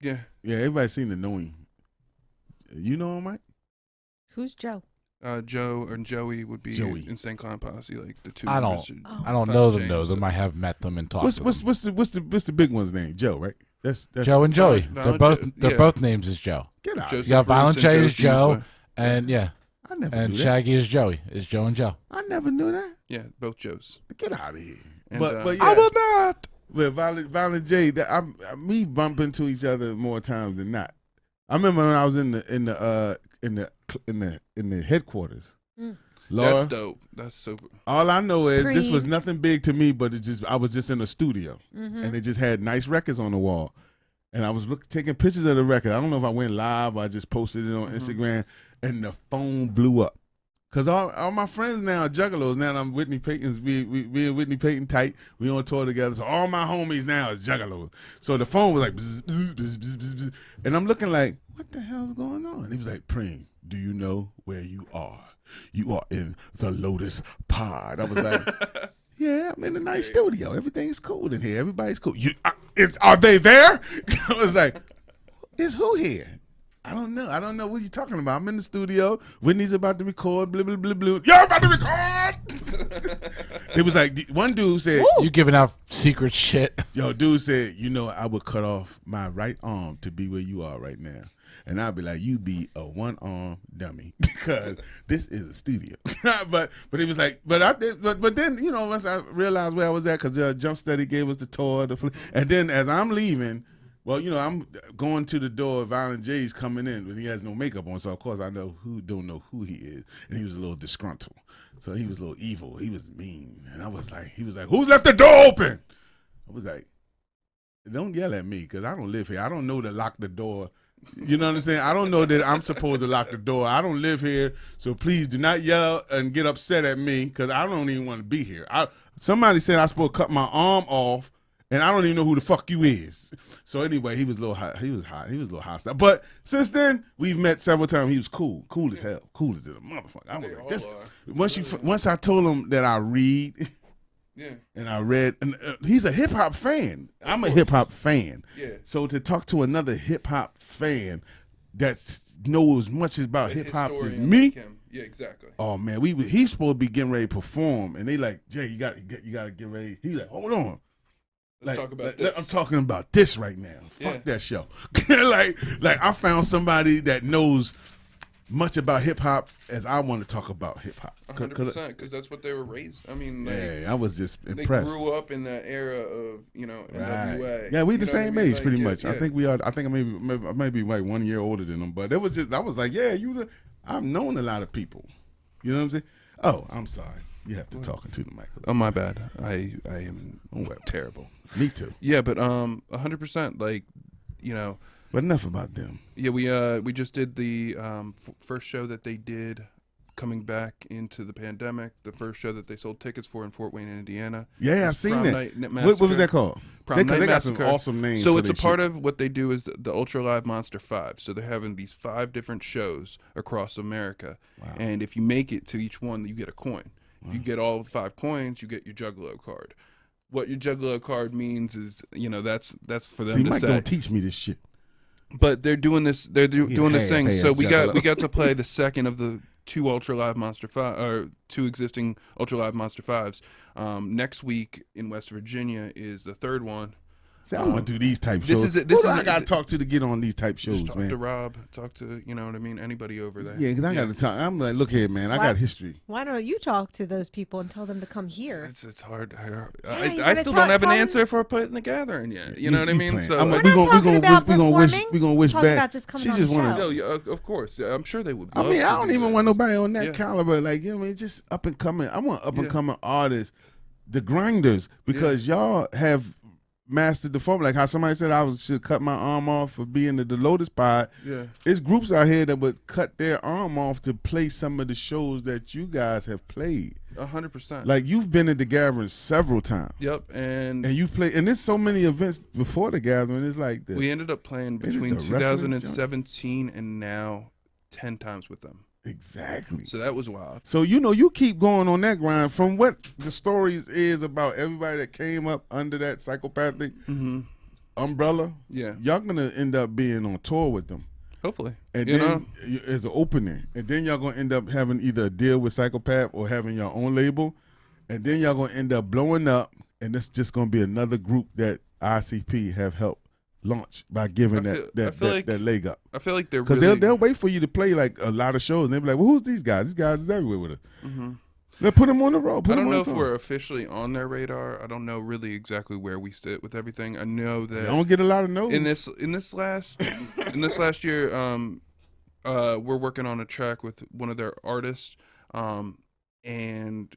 Speaker 11: Yeah,
Speaker 9: Yeah, everybody seemed to know him. You know him, Mike?
Speaker 10: Who's Joe?
Speaker 11: Joe and Joey would be
Speaker 9: Joey.
Speaker 11: Insane Clown Posse, like the two.
Speaker 12: I
Speaker 11: members
Speaker 12: don't
Speaker 11: of
Speaker 12: know them.
Speaker 11: James,
Speaker 12: Know
Speaker 11: so-
Speaker 12: them. I have met them and talked
Speaker 9: What's
Speaker 12: to them.
Speaker 9: what's the big one's name? Joe, right? That's
Speaker 12: Joe and Joey.
Speaker 11: Violent
Speaker 12: They're
Speaker 11: yeah.
Speaker 12: both names is Joe.
Speaker 9: Get out.
Speaker 11: Joseph
Speaker 12: You got
Speaker 11: Bruce
Speaker 12: Violent
Speaker 11: and
Speaker 12: J
Speaker 11: Joe
Speaker 12: is Joe,
Speaker 11: Giesler.
Speaker 12: and yeah,
Speaker 9: I never
Speaker 12: and
Speaker 9: knew that.
Speaker 12: Shaggy is Joey. Is Joe and Joe.
Speaker 9: I never knew that.
Speaker 11: Yeah, both Joes.
Speaker 9: Get out of here.
Speaker 11: And,
Speaker 9: But yeah,
Speaker 12: I will not.
Speaker 9: with Violent J, me bumping to each other more times than not. I remember when I was in the headquarters. Laura,
Speaker 11: That's dope. That's super.
Speaker 9: all I know is this was
Speaker 10: Preem.
Speaker 9: nothing big to me, but I was just in the studio,
Speaker 10: Mm-hmm.
Speaker 9: and it just had nice records on the wall, and I was taking pictures of the record. I don't know if I went live or I just posted it on Instagram, and the phone blew up. Cause all my friends now are juggalos. Now I'm Whitney Payton's. We and Whitney Payton tight. We on tour together. So all my homies now is juggalos. So the phone was like, bzz, bzz, bzz, bzz, bzz, bzz. And I'm looking like, what the hell's going on? He was like, Preem, do you know where you are? You are in the Lotus Pod. I was like, yeah, I'm in the nice studio. Everything's cool in here. Everybody's cool. Are they there? I was like, is who here? I don't know what you're talking about. I'm in the studio. Whitney's about to record. Blah, blah, blah, blah. You're about to record. It was like, one dude said,
Speaker 12: You giving out secret shit.
Speaker 9: yo, dude said, I would cut off my right arm to be where you are right now. And I'd be like, you be a one-arm dummy because this is a studio. but he was like, but then, once I realized where I was at, because Jump Steady gave us the tour. And then as I'm leaving, well, I'm going to the door. Violent J's coming in, but he has no makeup on, so of course I don't know who he is, and he was a little disgruntled, so he was a little evil. He was mean, and he was like, "Who's left the door open?" I was like, "Don't yell at me, because I don't live here. I don't know to lock the door. You know what I'm saying? I don't know that I'm supposed to lock the door. I don't live here, so please do not yell and get upset at me, because I don't even want to be here." Somebody said I was supposed to cut my arm off. And I don't even know who the fuck you is. So anyway, he was a little hot. He was hot. He was a little hostile. But since then, we've met several times. He was cool as hell, cool as a motherfucker. I was like, this. Once I told him that I read,
Speaker 11: Yeah.
Speaker 9: and I read, and he's a hip hop fan. I'm a hip hop fan.
Speaker 11: Yeah.
Speaker 9: So to talk to another hip hop fan that knows as much about
Speaker 11: A
Speaker 9: hip hop as
Speaker 11: historian
Speaker 9: me.
Speaker 11: like him. Yeah, exactly.
Speaker 9: Oh man, he's supposed to be getting ready to perform, and they like, Jay, you got to get ready. He's like, hold on.
Speaker 11: Let's talk about this.
Speaker 9: I'm talking about this right now.
Speaker 11: Yeah.
Speaker 9: Fuck that show. like I found somebody that knows much about hip hop as I want to talk about hip hop.
Speaker 11: 100%, because that's what they were raised. I mean, like,
Speaker 9: Yeah, I was just
Speaker 11: they
Speaker 9: impressed.
Speaker 11: grew up in that era of NWA.
Speaker 9: Right. Yeah, we
Speaker 11: You
Speaker 9: the
Speaker 11: know
Speaker 9: same
Speaker 11: what I mean?
Speaker 9: age
Speaker 11: Like,
Speaker 9: pretty
Speaker 11: yeah,
Speaker 9: much.
Speaker 11: yeah.
Speaker 9: I think we are. I think I may be like 1 year older than them, but it was just I was like, yeah, I've known a lot of people. You know what I'm saying? Oh, I'm sorry. You have to talk into the microphone.
Speaker 11: Oh, my bad. I am terrible.
Speaker 9: Me too.
Speaker 11: Yeah, but 100%. Like,
Speaker 9: But enough about them.
Speaker 11: Yeah, we just did the first show that they did coming back into the pandemic. The first show that they sold tickets for in Fort Wayne, Indiana.
Speaker 9: Yeah, I've seen
Speaker 11: Prom
Speaker 9: that.
Speaker 11: Night
Speaker 9: What was that called?
Speaker 11: Prom Night
Speaker 9: they got some
Speaker 11: Massacre.
Speaker 9: awesome names.
Speaker 11: So
Speaker 9: for
Speaker 11: it's a
Speaker 9: their
Speaker 11: part
Speaker 9: shit.
Speaker 11: of what they do is the Ultra Live Monster 5. So they're having these 5 different shows across America. Wow. And if you make it to each one, you get a coin. If you get all 5 coins, you get your Juggalo card. What your Juggalo card means is, that's for them
Speaker 9: See,
Speaker 11: to
Speaker 9: Mike
Speaker 11: say.
Speaker 9: don't teach me this shit.
Speaker 11: But they're doing this. They're doing this thing.
Speaker 9: hey,
Speaker 11: So we got
Speaker 9: Juggalo.
Speaker 11: to play the second of the 2 Ultra Live Monster 5 or 2 existing Ultra Live Monster 5s. Next week in West Virginia is the 3rd one.
Speaker 9: See, I want to do these type shows. Who do I got to talk to get on these type shows,
Speaker 11: just talk
Speaker 9: man?
Speaker 11: to Rob, talk to, you know what I mean, anybody over there.
Speaker 9: Yeah, because I got to talk. I'm like, look here, man, I got history.
Speaker 13: Why don't you talk to those people and tell them to come here?
Speaker 11: It's hard. I still don't have an answer for Put in the Gathering yet. You know what I mean? So
Speaker 13: we're gonna
Speaker 9: wish back.
Speaker 13: Just
Speaker 9: she just
Speaker 11: want to. Of course, I'm sure they would.
Speaker 9: I mean, I don't even want nobody on that caliber. Like, you know, I mean, just up and coming. I want up and coming artists, the grinders, because y'all have mastered the formula. Like how somebody said I should cut my arm off for being the Lotus Pod.
Speaker 11: Yeah.
Speaker 9: There's groups out here that would cut their arm off to play some of the shows that you guys have played.
Speaker 11: 100%.
Speaker 9: Like you've been at the Gathering several times.
Speaker 11: Yep. And
Speaker 9: you played, and there's so many events before the Gathering. It's like
Speaker 11: we ended up playing between 2017 and now 10 times with them.
Speaker 9: Exactly.
Speaker 11: So that was wild.
Speaker 9: So, you know, you keep going on that grind. From what the stories is about everybody that came up under that psychopathic umbrella, y'all going to end up being on tour with them.
Speaker 11: Hopefully.
Speaker 9: And then as an opening. And then y'all going to end up having either a deal with Psychopath or having your own label. And then y'all going to end up blowing up. And it's just going to be another group that ICP have helped launch by giving that leg up.
Speaker 11: I feel like they're
Speaker 9: because they'll wait for you to play like a lot of shows and they'll be like, well, who's these guys? These guys is everywhere with us. They'll put them on the road.
Speaker 11: I don't know if we're officially on their radar. I don't know really exactly where we sit with everything. I know that
Speaker 9: I don't get a lot of no's.
Speaker 11: in this last year. We're working on a track with one of their artists, and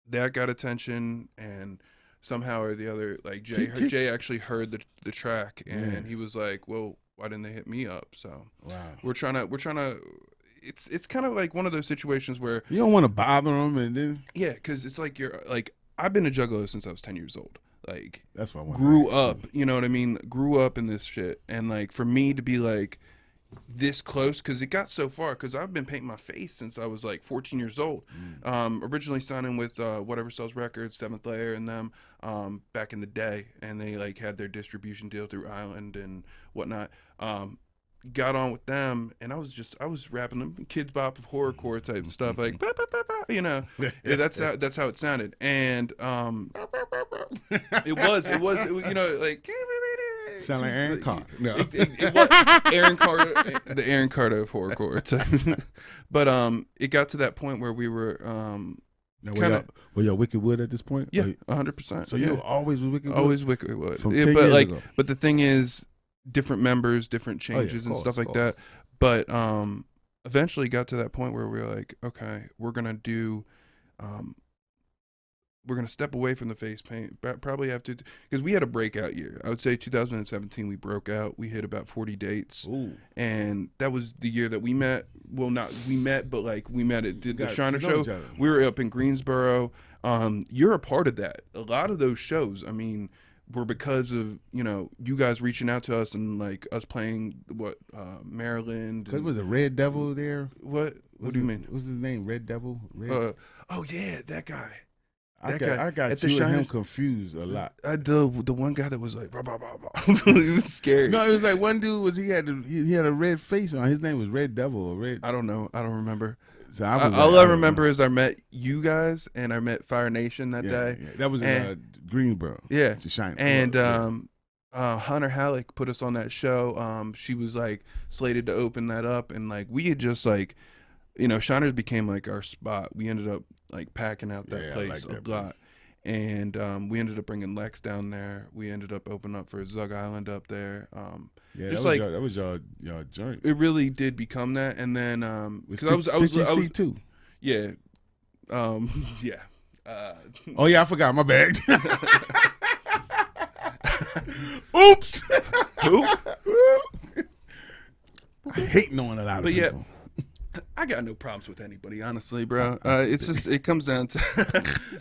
Speaker 11: that got attention and. Somehow or the other, like Jay actually heard the track and he was like, "Well, why didn't they hit me up?" So we're trying to. It's kind of like one of those situations where
Speaker 9: you don't want to bother them, and then
Speaker 11: because it's like you're like I've been a Juggalo since I was 10 years old. Like
Speaker 9: that's why I
Speaker 11: grew up. You know what I mean? Grew up in this shit, and like for me to be like this close because it got so far because I've been painting my face since I was like 14 years old. Originally signing with Whatever Sells Records, Seventh Layer, and them back in the day, and they like had their distribution deal through Island and whatnot. Got on with them, and I was rapping them Kids Bop of horrorcore type stuff, like bah, bah, bah, bah, you know. That's how it sounded, and it was you know like.
Speaker 9: Sound like Aaron Carter. No.
Speaker 11: It was Aaron Carter, the Aaron Carter of horrorcore type. But it got to that point where we were
Speaker 9: were y'all Wicked Wood at this point?
Speaker 11: Yeah, 100%.
Speaker 9: So you were always with Wicked Wood?
Speaker 11: Always Wicked Wood.
Speaker 9: From 10 years ago.
Speaker 11: But the thing is, different members, different changes and stuff like that. But eventually got to that point where we were like, okay, we're gonna do we're going to step away from the face paint. Probably have to, because we had a breakout year. I would say 2017 we broke out. We hit about 40 dates.
Speaker 9: Ooh.
Speaker 11: And that was the year that we met. Well, not we met, but like we met at the Shiner show. We were up in Greensboro. You're a part of that. A lot of those shows, I mean, were because of, you know, you guys reaching out to us and like us playing Maryland.
Speaker 9: Because was a Red Devil there?
Speaker 11: What do you mean?
Speaker 9: What's his name? Red Devil?
Speaker 11: Oh yeah, that guy.
Speaker 9: I got you and him confused a lot.
Speaker 11: The one guy that was like, bah, bah, bah, bah. It was scary.
Speaker 9: No, it was like one dude he had a red face on. His name was Red Devil or Red.
Speaker 11: I don't know. I don't remember.
Speaker 9: So
Speaker 11: all I remember is I met you guys and I met Fire Nation that day.
Speaker 9: Yeah. That was in Greensboro.
Speaker 11: Yeah,
Speaker 9: to Shine.
Speaker 11: And Hunter Halleck put us on that show. She was like slated to open that up, and like we had just like, you know, Shiners became like our spot. We ended up like packing out that place a lot. And we ended up bringing Lex down there. We ended up opening up for Zug Island up there.
Speaker 9: That was y'all joint.
Speaker 11: It really did become that. And then because I was
Speaker 9: too.
Speaker 11: Yeah, yeah.
Speaker 9: Oh yeah, I forgot. My bag. Oops.
Speaker 11: Who?
Speaker 9: I hate knowing a lot of people.
Speaker 11: Yeah. I got no problems with anybody, honestly, bro. It's just it comes down to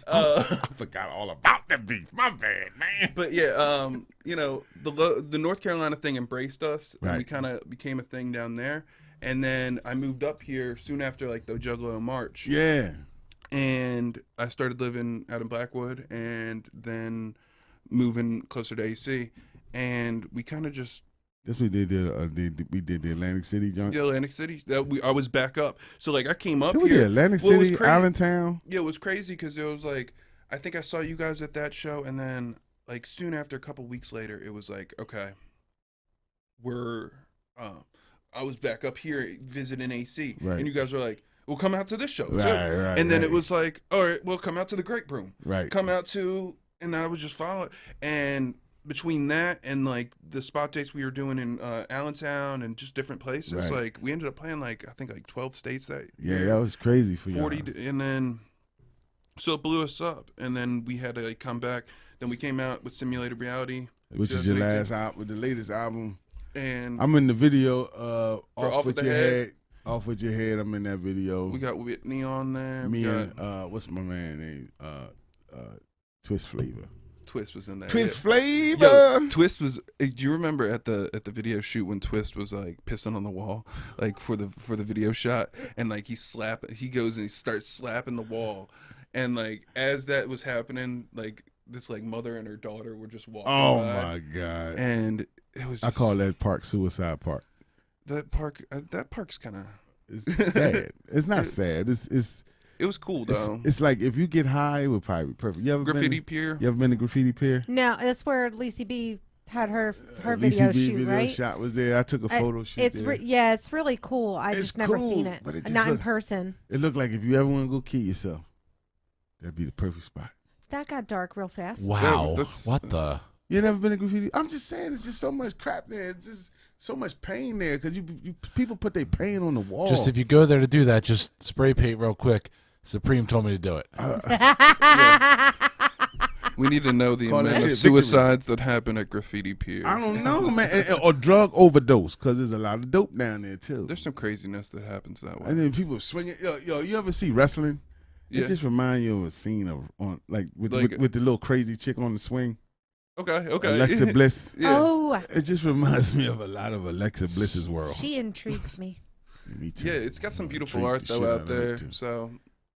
Speaker 9: I forgot all about that beef. My bad, man.
Speaker 11: But yeah, you know, the North Carolina thing embraced us, and we kind of became a thing down there. And then I moved up here soon after like the Juggalo March.
Speaker 9: Yeah.
Speaker 11: And I started living out in Blackwood, and then moving closer to AC, and we kind of just.
Speaker 9: That's what we did the Atlantic City joint.
Speaker 11: Yeah, Atlantic City. I was back up. So like I came up
Speaker 9: here.
Speaker 11: We did
Speaker 9: Atlantic City, Allentown.
Speaker 11: Yeah, it was crazy because it was like I think I saw you guys at that show, and then like soon after, a couple weeks later, it was like, okay, we're I was back up here visiting AC,
Speaker 9: Right.
Speaker 11: and you guys were like, "Well, come out to this show."
Speaker 9: Right,
Speaker 11: too.
Speaker 9: right,
Speaker 11: and then
Speaker 9: right.
Speaker 11: it was like, "All right, well, come out to the Grape Room."
Speaker 9: Right.
Speaker 11: Come out to, and I was just following. And between that and like the spot dates we were doing in Allentown and just different places,
Speaker 9: Right.
Speaker 11: like we ended up playing like I think like 12 states that
Speaker 9: Yeah,
Speaker 11: year.
Speaker 9: that was crazy for you.
Speaker 11: 40, and then so it blew us up, and then we had to like come back. Then we came out with Simulated Reality,
Speaker 9: Which is your
Speaker 11: 2018.
Speaker 9: last album, the latest album.
Speaker 11: And
Speaker 9: I'm in the video.
Speaker 11: Off with your head.
Speaker 9: Off with your head. I'm in that video.
Speaker 11: We got Whitney on there.
Speaker 9: Me
Speaker 11: we
Speaker 9: and
Speaker 11: got
Speaker 9: what's my man name? Twist Flavor.
Speaker 11: Twist was in there.
Speaker 9: Twist
Speaker 11: yeah.
Speaker 9: Flavor.
Speaker 11: Yo, Twist was. Do you remember at the video shoot when Twist was like pissing on the wall, like for the video shot, and like he goes and he starts slapping the wall, and like as that was happening, like this like mother and her daughter were just walking.
Speaker 9: Oh
Speaker 11: by,
Speaker 9: my god!
Speaker 11: And it was. Just,
Speaker 9: I call that park Suicide Park.
Speaker 11: that park. That park's kind of.
Speaker 9: It's sad. It's not sad.
Speaker 11: It was cool though.
Speaker 9: It's like if you get high, it would probably be perfect. You ever
Speaker 11: Graffiti
Speaker 9: been,
Speaker 11: Pier?
Speaker 9: You ever been to Graffiti Pier?
Speaker 13: No, that's where Lacey B had her
Speaker 9: Lacey
Speaker 13: video
Speaker 9: B
Speaker 13: shoot,
Speaker 9: video
Speaker 13: right?
Speaker 9: shot was there. I took a photo shoot
Speaker 13: It's
Speaker 9: there.
Speaker 13: yeah, it's really cool. I
Speaker 9: It's
Speaker 13: just never
Speaker 9: cool,
Speaker 13: seen it.
Speaker 9: but it just
Speaker 13: Not in
Speaker 9: look-
Speaker 13: person.
Speaker 9: It looked like if you ever want to go kill yourself, that'd be the perfect spot.
Speaker 13: That got dark real fast.
Speaker 12: Wow. What the?
Speaker 9: You never been to Graffiti? I'm just saying, it's just so much crap there. It's just so much pain there because you people put their pain on the wall.
Speaker 12: Just if you go there to do that, just spray paint real quick. Supreme told me to do it.
Speaker 11: We need to know the
Speaker 9: Call that
Speaker 11: amount of
Speaker 9: shit victory.
Speaker 11: suicides that happen at Graffiti Pier.
Speaker 9: I don't know, man. Or drug overdose because there's a lot of dope down there too.
Speaker 11: There's some craziness that happens that way.
Speaker 9: And then people swinging. Yo, you ever see wrestling?
Speaker 11: Yeah.
Speaker 9: It just remind you of a scene of on like with
Speaker 11: Like-
Speaker 9: with the little crazy chick on the swing.
Speaker 11: Okay.
Speaker 9: Alexa Bliss.
Speaker 11: Yeah.
Speaker 13: Oh,
Speaker 9: It just reminds me of a lot of Alexa Bliss's world.
Speaker 13: she intrigues me.
Speaker 9: Me too.
Speaker 11: Yeah, it's got some beautiful
Speaker 9: Treat
Speaker 11: art
Speaker 9: the shit
Speaker 11: though
Speaker 9: out
Speaker 11: out
Speaker 9: of it,
Speaker 11: there.
Speaker 9: too.
Speaker 11: So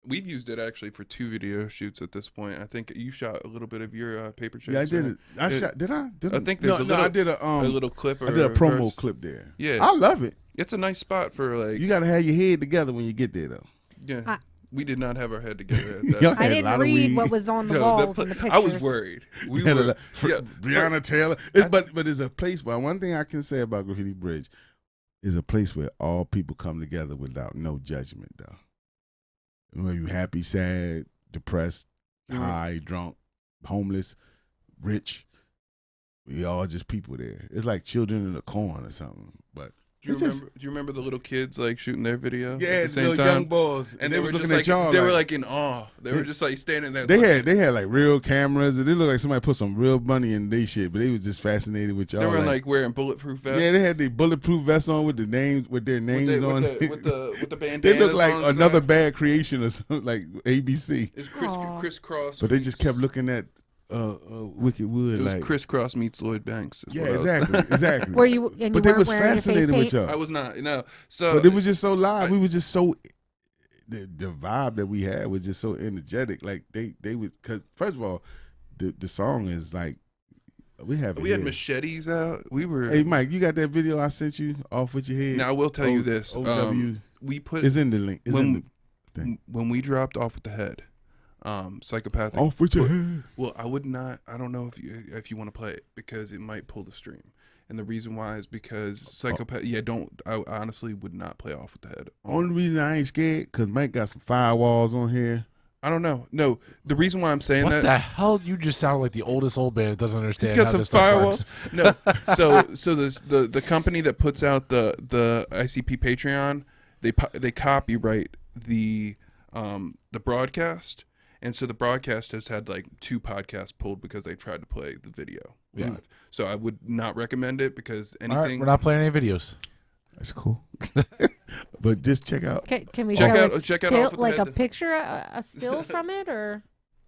Speaker 11: we've used it actually for 2 video shoots at this point. I think you shot a little bit of your paper chase.
Speaker 9: Yeah, I did
Speaker 11: right?
Speaker 9: it. I shot. Did I?
Speaker 11: I think there's
Speaker 9: no,
Speaker 11: a little.
Speaker 9: No, I did a
Speaker 11: little clip. Or
Speaker 9: I did a promo
Speaker 11: verse.
Speaker 9: clip there.
Speaker 11: Yeah,
Speaker 9: I love it.
Speaker 11: It's a nice spot for like.
Speaker 9: You got to have your head together when you get there, though.
Speaker 11: Yeah, we did not have our head together. At that.
Speaker 9: Y'all
Speaker 13: I
Speaker 9: had a
Speaker 13: didn't
Speaker 9: lot of
Speaker 13: read
Speaker 9: weed.
Speaker 13: what was on the
Speaker 11: No,
Speaker 13: walls
Speaker 11: that-
Speaker 13: and the pictures.
Speaker 11: I was worried. We
Speaker 9: Had a
Speaker 11: were.
Speaker 9: lot-
Speaker 11: Yeah,
Speaker 9: Breonna Taylor. But there's a place. But one thing I can say about Graffiti Bridge is a place where all people come together without no judgment, though. Whether you happy, sad, depressed, high, drunk, homeless, rich, we all just people there. It's like children in the corn or something. But
Speaker 11: Do you remember the little kids like shooting their video?
Speaker 9: yeah,
Speaker 11: at the same
Speaker 9: little
Speaker 11: time?
Speaker 9: young boys,
Speaker 11: and they were
Speaker 9: looking
Speaker 11: just
Speaker 9: at
Speaker 11: like
Speaker 9: y'all
Speaker 11: they were
Speaker 9: like-
Speaker 11: like in awe. They were just like standing there.
Speaker 9: They had like real cameras, and they looked like somebody put some real money in their shit. But they was just fascinated with y'all.
Speaker 11: They were like wearing bulletproof vests.
Speaker 9: yeah, they had the bulletproof vests on with the names with their names on.
Speaker 11: with the bandanas.
Speaker 9: They looked like
Speaker 11: on the
Speaker 9: another
Speaker 11: side.
Speaker 9: bad creation or something like ABC.
Speaker 11: It's crisscross.
Speaker 9: But they just kept looking at Wicked Wood
Speaker 11: It was
Speaker 9: like
Speaker 11: crisscross meets Lloyd Banks. is
Speaker 9: yeah,
Speaker 11: what I was-
Speaker 9: exactly, exactly.
Speaker 13: Were you? And you
Speaker 9: But they
Speaker 13: weren't
Speaker 9: was
Speaker 13: wearing your face
Speaker 9: fascinated with
Speaker 13: paint?
Speaker 9: y'all.
Speaker 11: I was not. No. So
Speaker 9: But it was just so live. We was just so the vibe that we had was just so energetic. Like they was because first of all, the song is like we have.
Speaker 11: we had machetes out. We were.
Speaker 9: Hey Mike, you got that video I sent you off with your head?
Speaker 11: Now I will tell you this.
Speaker 9: OW.
Speaker 11: We put.
Speaker 9: It's in the link. It's in the thing.
Speaker 11: When we dropped Off with the Head, Psychopathic.
Speaker 9: Off with your head.
Speaker 11: Well, I would not. I don't know if you want to play it because it might pull the stream. And the reason why is because Psychopath. Yeah, I honestly would not play Off with the Head.
Speaker 9: Only reason I ain't scared because Mike got some firewalls on here.
Speaker 11: I don't know. No, the reason why I'm saying
Speaker 12: What
Speaker 11: that.
Speaker 12: the hell? You just sound like the oldest old man that doesn't understand
Speaker 11: He's got
Speaker 12: how
Speaker 11: some
Speaker 12: this stuff
Speaker 11: firewalls.
Speaker 12: works.
Speaker 11: No, so the company that puts out the ICP Patreon, they copyright the broadcast, and so the broadcast has had like 2 podcasts pulled because they tried to play the video live. So I would not recommend it because anything.
Speaker 12: All right, we're not playing any videos.
Speaker 9: That's cool. But just check out.
Speaker 13: Can we
Speaker 11: Check
Speaker 13: show
Speaker 11: out-
Speaker 13: a
Speaker 11: check out
Speaker 13: still,
Speaker 11: Off with the
Speaker 13: like a
Speaker 11: Head.
Speaker 13: picture, a still from it, or?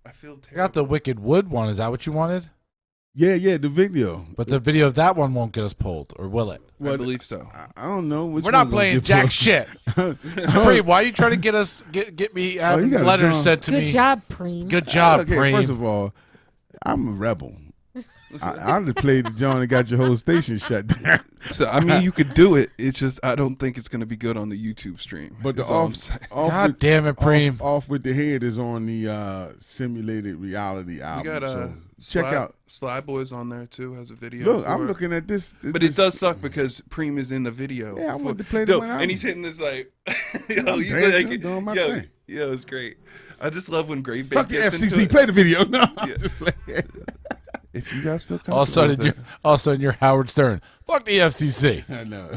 Speaker 11: I feel
Speaker 12: I got the Wicked Wood one. Is that what you wanted?
Speaker 9: Yeah, the video.
Speaker 12: But the video of that one won't get us pulled, or will it?
Speaker 11: I believe so.
Speaker 9: I don't know. Which
Speaker 12: We're not
Speaker 9: one gonna
Speaker 12: playing
Speaker 9: get
Speaker 12: jack
Speaker 9: pulled.
Speaker 12: shit. Supreme, why are you trying to get me
Speaker 9: you
Speaker 12: having
Speaker 9: got a
Speaker 12: letters
Speaker 9: drum.
Speaker 12: sent to
Speaker 13: Good
Speaker 12: me?
Speaker 13: job, Preem.
Speaker 12: Good job,
Speaker 9: Okay,
Speaker 12: Preem.
Speaker 9: first of all, I'm a rebel. I'd have played the John and got your whole station shut down.
Speaker 11: So I mean, you could do it. It's just I don't think it's gonna be good on the YouTube stream.
Speaker 9: But the
Speaker 11: is all I'm
Speaker 9: off,
Speaker 11: saying.
Speaker 12: God damn it, Preem.
Speaker 9: Off with the head is on the simulated reality
Speaker 11: We
Speaker 9: album.
Speaker 11: got
Speaker 9: so check out.
Speaker 11: Sly Boys on there too. Has a video.
Speaker 9: Look,
Speaker 11: for
Speaker 9: I'm
Speaker 11: it.
Speaker 9: looking at this.
Speaker 11: But it does suck because Preem is in the video.
Speaker 9: Yeah, I wanted to play the one
Speaker 11: and he's hitting this like,
Speaker 9: I'm
Speaker 11: he's
Speaker 9: dancing,
Speaker 11: like,
Speaker 9: doing my
Speaker 11: yo,
Speaker 9: thing.
Speaker 11: yeah, it was great. I just love when Grave Bait
Speaker 9: Fuck the
Speaker 11: gets into
Speaker 9: FCC.
Speaker 11: it.
Speaker 9: Play the video. No.
Speaker 11: Yeah. If you guys feel comfortable,
Speaker 12: All of
Speaker 11: with it.
Speaker 12: a sudden, you're Howard Stern. Fuck the FCC.
Speaker 9: I know.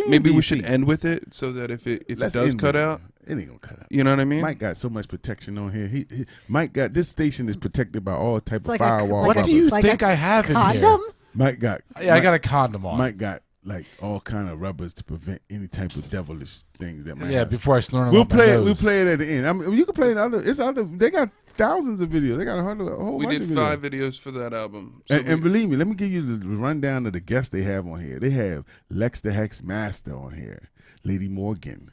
Speaker 11: Maybe we should end with it so that if it
Speaker 9: Let's
Speaker 11: does
Speaker 9: end
Speaker 11: cut
Speaker 9: with it.
Speaker 11: out,
Speaker 9: it ain't gonna cut out.
Speaker 11: You know what I mean?
Speaker 9: Mike got so much protection on here. He Mike got this station is protected by all type of
Speaker 13: like
Speaker 9: firewall.
Speaker 12: What do you
Speaker 13: Like
Speaker 12: think
Speaker 13: a
Speaker 12: I have in
Speaker 13: condom?
Speaker 12: here?
Speaker 9: Mike got.
Speaker 12: Yeah, I got a condom on.
Speaker 9: Mike got like all kind of rubbers to prevent any type of devilish things that might.
Speaker 12: Yeah,
Speaker 9: happen.
Speaker 12: before I snort them
Speaker 9: We'll
Speaker 12: up my
Speaker 9: play it.
Speaker 12: nose.
Speaker 9: We'll play it at the end. I mean, you can play the other. It's other. They got thousands of videos. They got a whole
Speaker 11: we
Speaker 9: bunch
Speaker 11: did
Speaker 9: of
Speaker 11: 5
Speaker 9: videos.
Speaker 11: videos for that album. So
Speaker 9: And believe me, let me give you the rundown of the guests they have on here. They have Lex the Hex Master on here, Lady Morgan,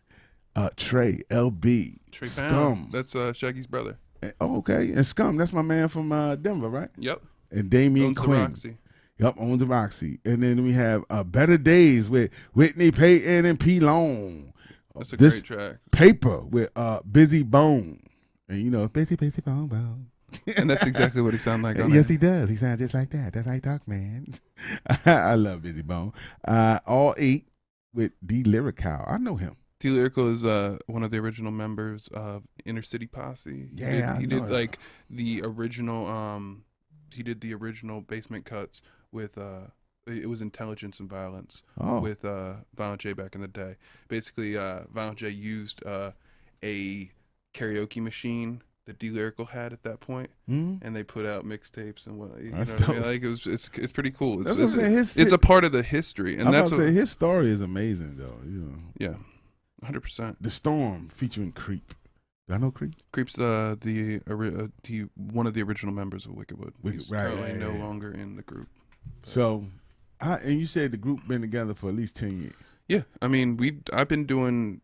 Speaker 9: Trey, LB,
Speaker 11: Trey
Speaker 9: Scum.
Speaker 11: Pound, that's Shaggy's brother.
Speaker 9: Oh, okay. And Scum, that's my man from Denver, right?
Speaker 11: Yep.
Speaker 9: And Damian
Speaker 11: Owns the
Speaker 9: Quinn.
Speaker 11: Roxy.
Speaker 9: Yep, owns the Roxy. And then we have Better Days with Whitney Payton and P. Long.
Speaker 11: That's a great track.
Speaker 9: Paper with Busy Bone. And you know, Busy Bone Bone.
Speaker 11: And that's exactly what he sounded like on
Speaker 9: Yes,
Speaker 11: there.
Speaker 9: he does. He sounds just like that. That's how he talk, man. I love Busy Bone. All 8 with D Lyrical. I know him.
Speaker 11: D Lyrical is one of the original members of Inner City Posse.
Speaker 9: Yeah,
Speaker 11: he
Speaker 9: I know
Speaker 11: did
Speaker 9: that.
Speaker 11: like the original. He did the original Basement Cuts with. It was Intelligence and Violence with Violent J back in the day. Basically, Violent J used a karaoke machine that D Lyrical had at that point, and they put out mixtapes and what you know what I mean? Like it's pretty cool.
Speaker 9: That's what I'm saying.
Speaker 11: It's a part of the history, and that's
Speaker 9: say his story is amazing, though. You know.
Speaker 11: Yeah, 100%.
Speaker 9: The Storm featuring Creep. Do I know Creep?
Speaker 11: Creep's the one of the original members of Wickedwood. He's currently no longer in the group.
Speaker 9: So, and you said the group been together for at least 10 years.
Speaker 11: Yeah, I mean I've been doing.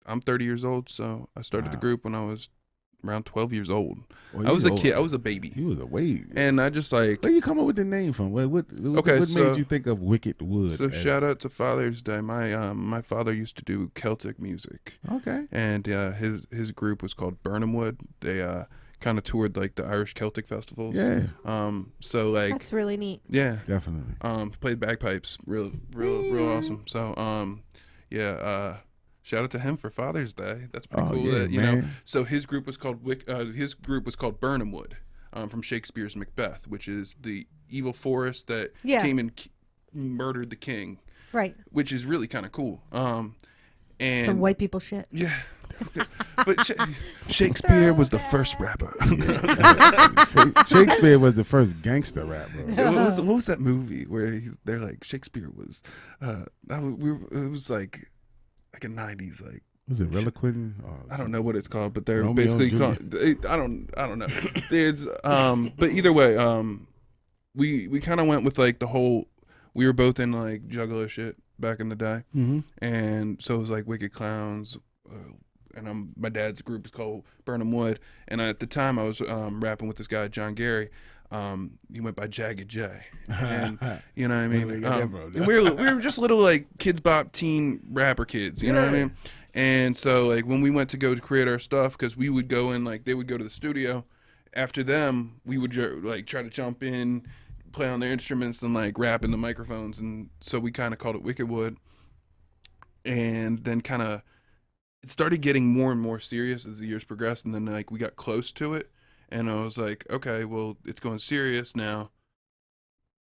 Speaker 11: I'm 30 years old, so I started the group when I was around 12 years old.
Speaker 9: Well,
Speaker 11: I was a kid. I was a baby.
Speaker 9: You was a baby.
Speaker 11: And I just like.
Speaker 9: Where you come up with the name from? What made you think of Wicked Wood?
Speaker 11: So shout out to Father's Day. My father used to do Celtic music.
Speaker 9: Okay.
Speaker 11: And his group was called Burnham Wood. They kind of toured like the Irish Celtic festivals.
Speaker 9: Yeah.
Speaker 11: So like.
Speaker 13: That's really neat.
Speaker 11: Yeah.
Speaker 9: Definitely.
Speaker 11: Played bagpipes. Real awesome. So shout out to him for Father's Day. That's pretty cool.
Speaker 9: Yeah,
Speaker 11: That you
Speaker 9: man.
Speaker 11: know. So his group was called Burnham Wood, from Shakespeare's Macbeth, which is the evil forest that came and murdered the king.
Speaker 13: Right.
Speaker 11: Which is really kind of cool. And
Speaker 13: some white people shit.
Speaker 11: Yeah. But Shakespeare was the first rapper.
Speaker 9: Shakespeare was the first gangster rapper.
Speaker 11: What was that movie where they're like Shakespeare was? It was like a 90s like.
Speaker 9: Was it Reliquin?
Speaker 11: I don't know what it's called, but they're
Speaker 9: Romeo
Speaker 11: basically
Speaker 9: and
Speaker 11: called. I don't know. There's but either way, we kind of went with like the whole. We were both in like Juggalo shit back in the day, and so it was like Wicked Clowns. And my dad's group is called Burnham Wood, and at the time I was rapping with this guy John Gary. He went by Jagged J, and you know what I mean. And we were just little like kids bop teen rapper kids, you know what I mean. And so like when we went to go to create our stuff, because we would go in like they would go to the studio. After them, we would like try to jump in, play on their instruments, and like rap in the microphones, and so we kind of called it Wicked Wood. And then kind of. It started getting more and more serious as the years progressed, and then like we got close to it, and I was like, okay, well, it's going serious now.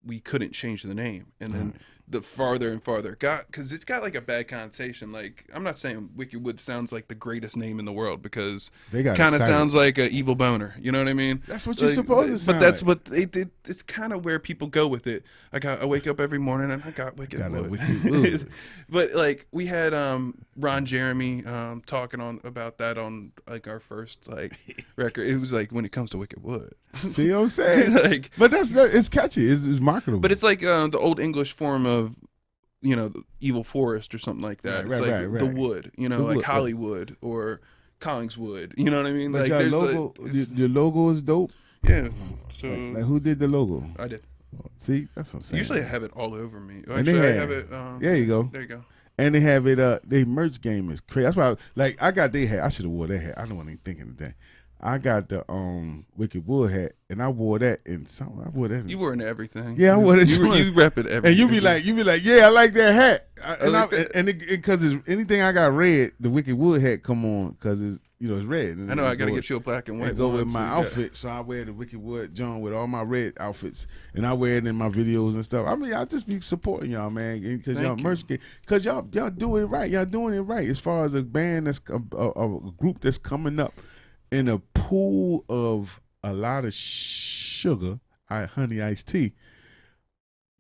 Speaker 11: We couldn't change the name, and then the farther and farther it got, because it's got like a bad connotation. Like I'm not saying Wicked Wood sounds like the greatest name in the world, because it kind of sounds like an evil boner. You know what I mean?
Speaker 9: That's what you're supposed to sound
Speaker 11: But that's
Speaker 9: like.
Speaker 11: what it's kind of where people go with it. I wake up every morning and I got Wicked Wood. But like we had Ron Jeremy talking about that on like our first like record. It was like when it comes to Wicked Wood.
Speaker 9: See what I'm saying?
Speaker 11: Like,
Speaker 9: but it's catchy. It's marketable.
Speaker 11: But it's like the old English form of, you know, the evil forest or something like that. It's like the wood, you know, like Hollywood or Collingswood. You know what I mean?
Speaker 9: But
Speaker 11: like
Speaker 9: your logo is dope.
Speaker 11: Yeah. So
Speaker 9: like who did the logo?
Speaker 11: I did.
Speaker 9: See, that's what I'm saying.
Speaker 11: Usually I have it all over me.
Speaker 9: And
Speaker 11: Actually,
Speaker 9: they
Speaker 11: I have it.
Speaker 9: there you go.
Speaker 11: There you go.
Speaker 9: And they have it. They merch game is crazy. That's why, I got their hat. I should have wore that hat. I don't even thinking of that. I got the Wicked Wood hat, and I wore that in something. I wore that.
Speaker 11: You wore it in everything.
Speaker 9: Yeah, I wore it.
Speaker 11: You rep it everything.
Speaker 9: And you be like, yeah, I like that hat.
Speaker 11: I
Speaker 9: Because anything I got red, the Wicked Wood hat come on because it's it's red. And
Speaker 11: I know. I got to get you a black and white.
Speaker 9: Go with
Speaker 11: one,
Speaker 9: my
Speaker 11: so
Speaker 9: outfit, so I wear the Wicked Wood John with all my red outfits, and I wear it in my videos and stuff. I mean, I just be supporting y'all, man, because y'all merch, because y'all doing it right. Y'all doing it right as far as a band that's a group that's coming up in a pool of a lot of sugar, honey iced tea.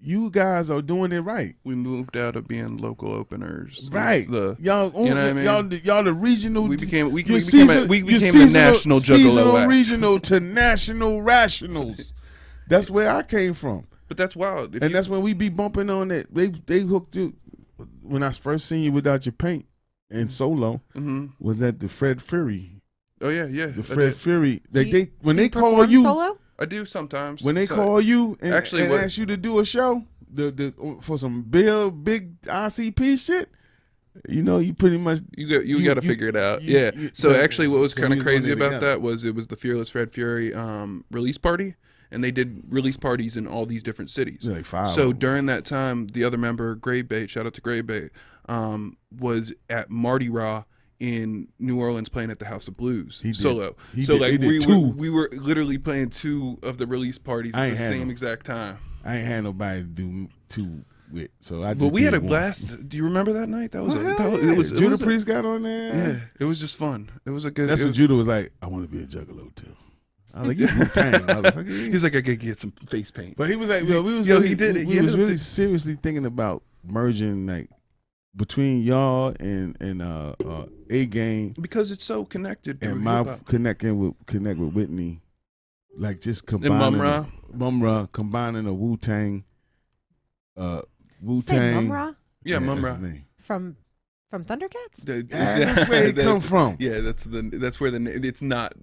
Speaker 9: You guys are doing it right.
Speaker 11: We moved out of being local openers,
Speaker 9: right?
Speaker 11: Y'all,
Speaker 9: you know what I mean? Y'all the regional.
Speaker 11: We became the national Juggalo
Speaker 9: seasonal,
Speaker 11: act.
Speaker 9: regional to national rationals. That's where I came from.
Speaker 11: But that's wild.
Speaker 9: And that's when we be bumping on that. They hooked you when I first seen you without your paint and solo. Was at the Fred Fury.
Speaker 11: Oh yeah.
Speaker 9: The Fred Fury. When
Speaker 13: Do
Speaker 9: they
Speaker 13: you
Speaker 9: call
Speaker 13: perform
Speaker 9: you
Speaker 13: solo?
Speaker 11: I do sometimes.
Speaker 9: When they call you and
Speaker 11: actually
Speaker 9: ask you to do a show, for some big ICP shit, you pretty much
Speaker 11: you got to figure it out. So actually, what was kind of crazy about that was it was the Fearless Fred Fury release party, and they did release parties in all these different cities.
Speaker 9: Like 5.
Speaker 11: So during that time, the other member, Grave Bait, shout out to Grave Bait, was at Mardi Gras in New Orleans playing at the House of Blues solo. We were literally playing 2 of the release parties at the same exact time.
Speaker 9: I ain't had nobody to do 2 with, so I just.
Speaker 11: But we had a
Speaker 9: 1.
Speaker 11: blast. Do you remember that night? That was
Speaker 9: Judah Priest got on there.
Speaker 11: Yeah, it was just fun. It was a good.
Speaker 9: That's what Judah was like. I want to be a Juggalo too. I was like, you Wu-Tang.
Speaker 11: He's like, I gotta get some face paint.
Speaker 9: But he was like, we was really seriously thinking about merging like between y'all and A Game,
Speaker 11: because it's so connected.
Speaker 9: And my connect with Whitney, like just combining Mumra, combining a Wu-Tang.
Speaker 13: Mumra?
Speaker 11: Yeah, Mumra.
Speaker 13: From Thundercats?
Speaker 9: That's where it come from.
Speaker 11: Yeah, that's where the name. It's not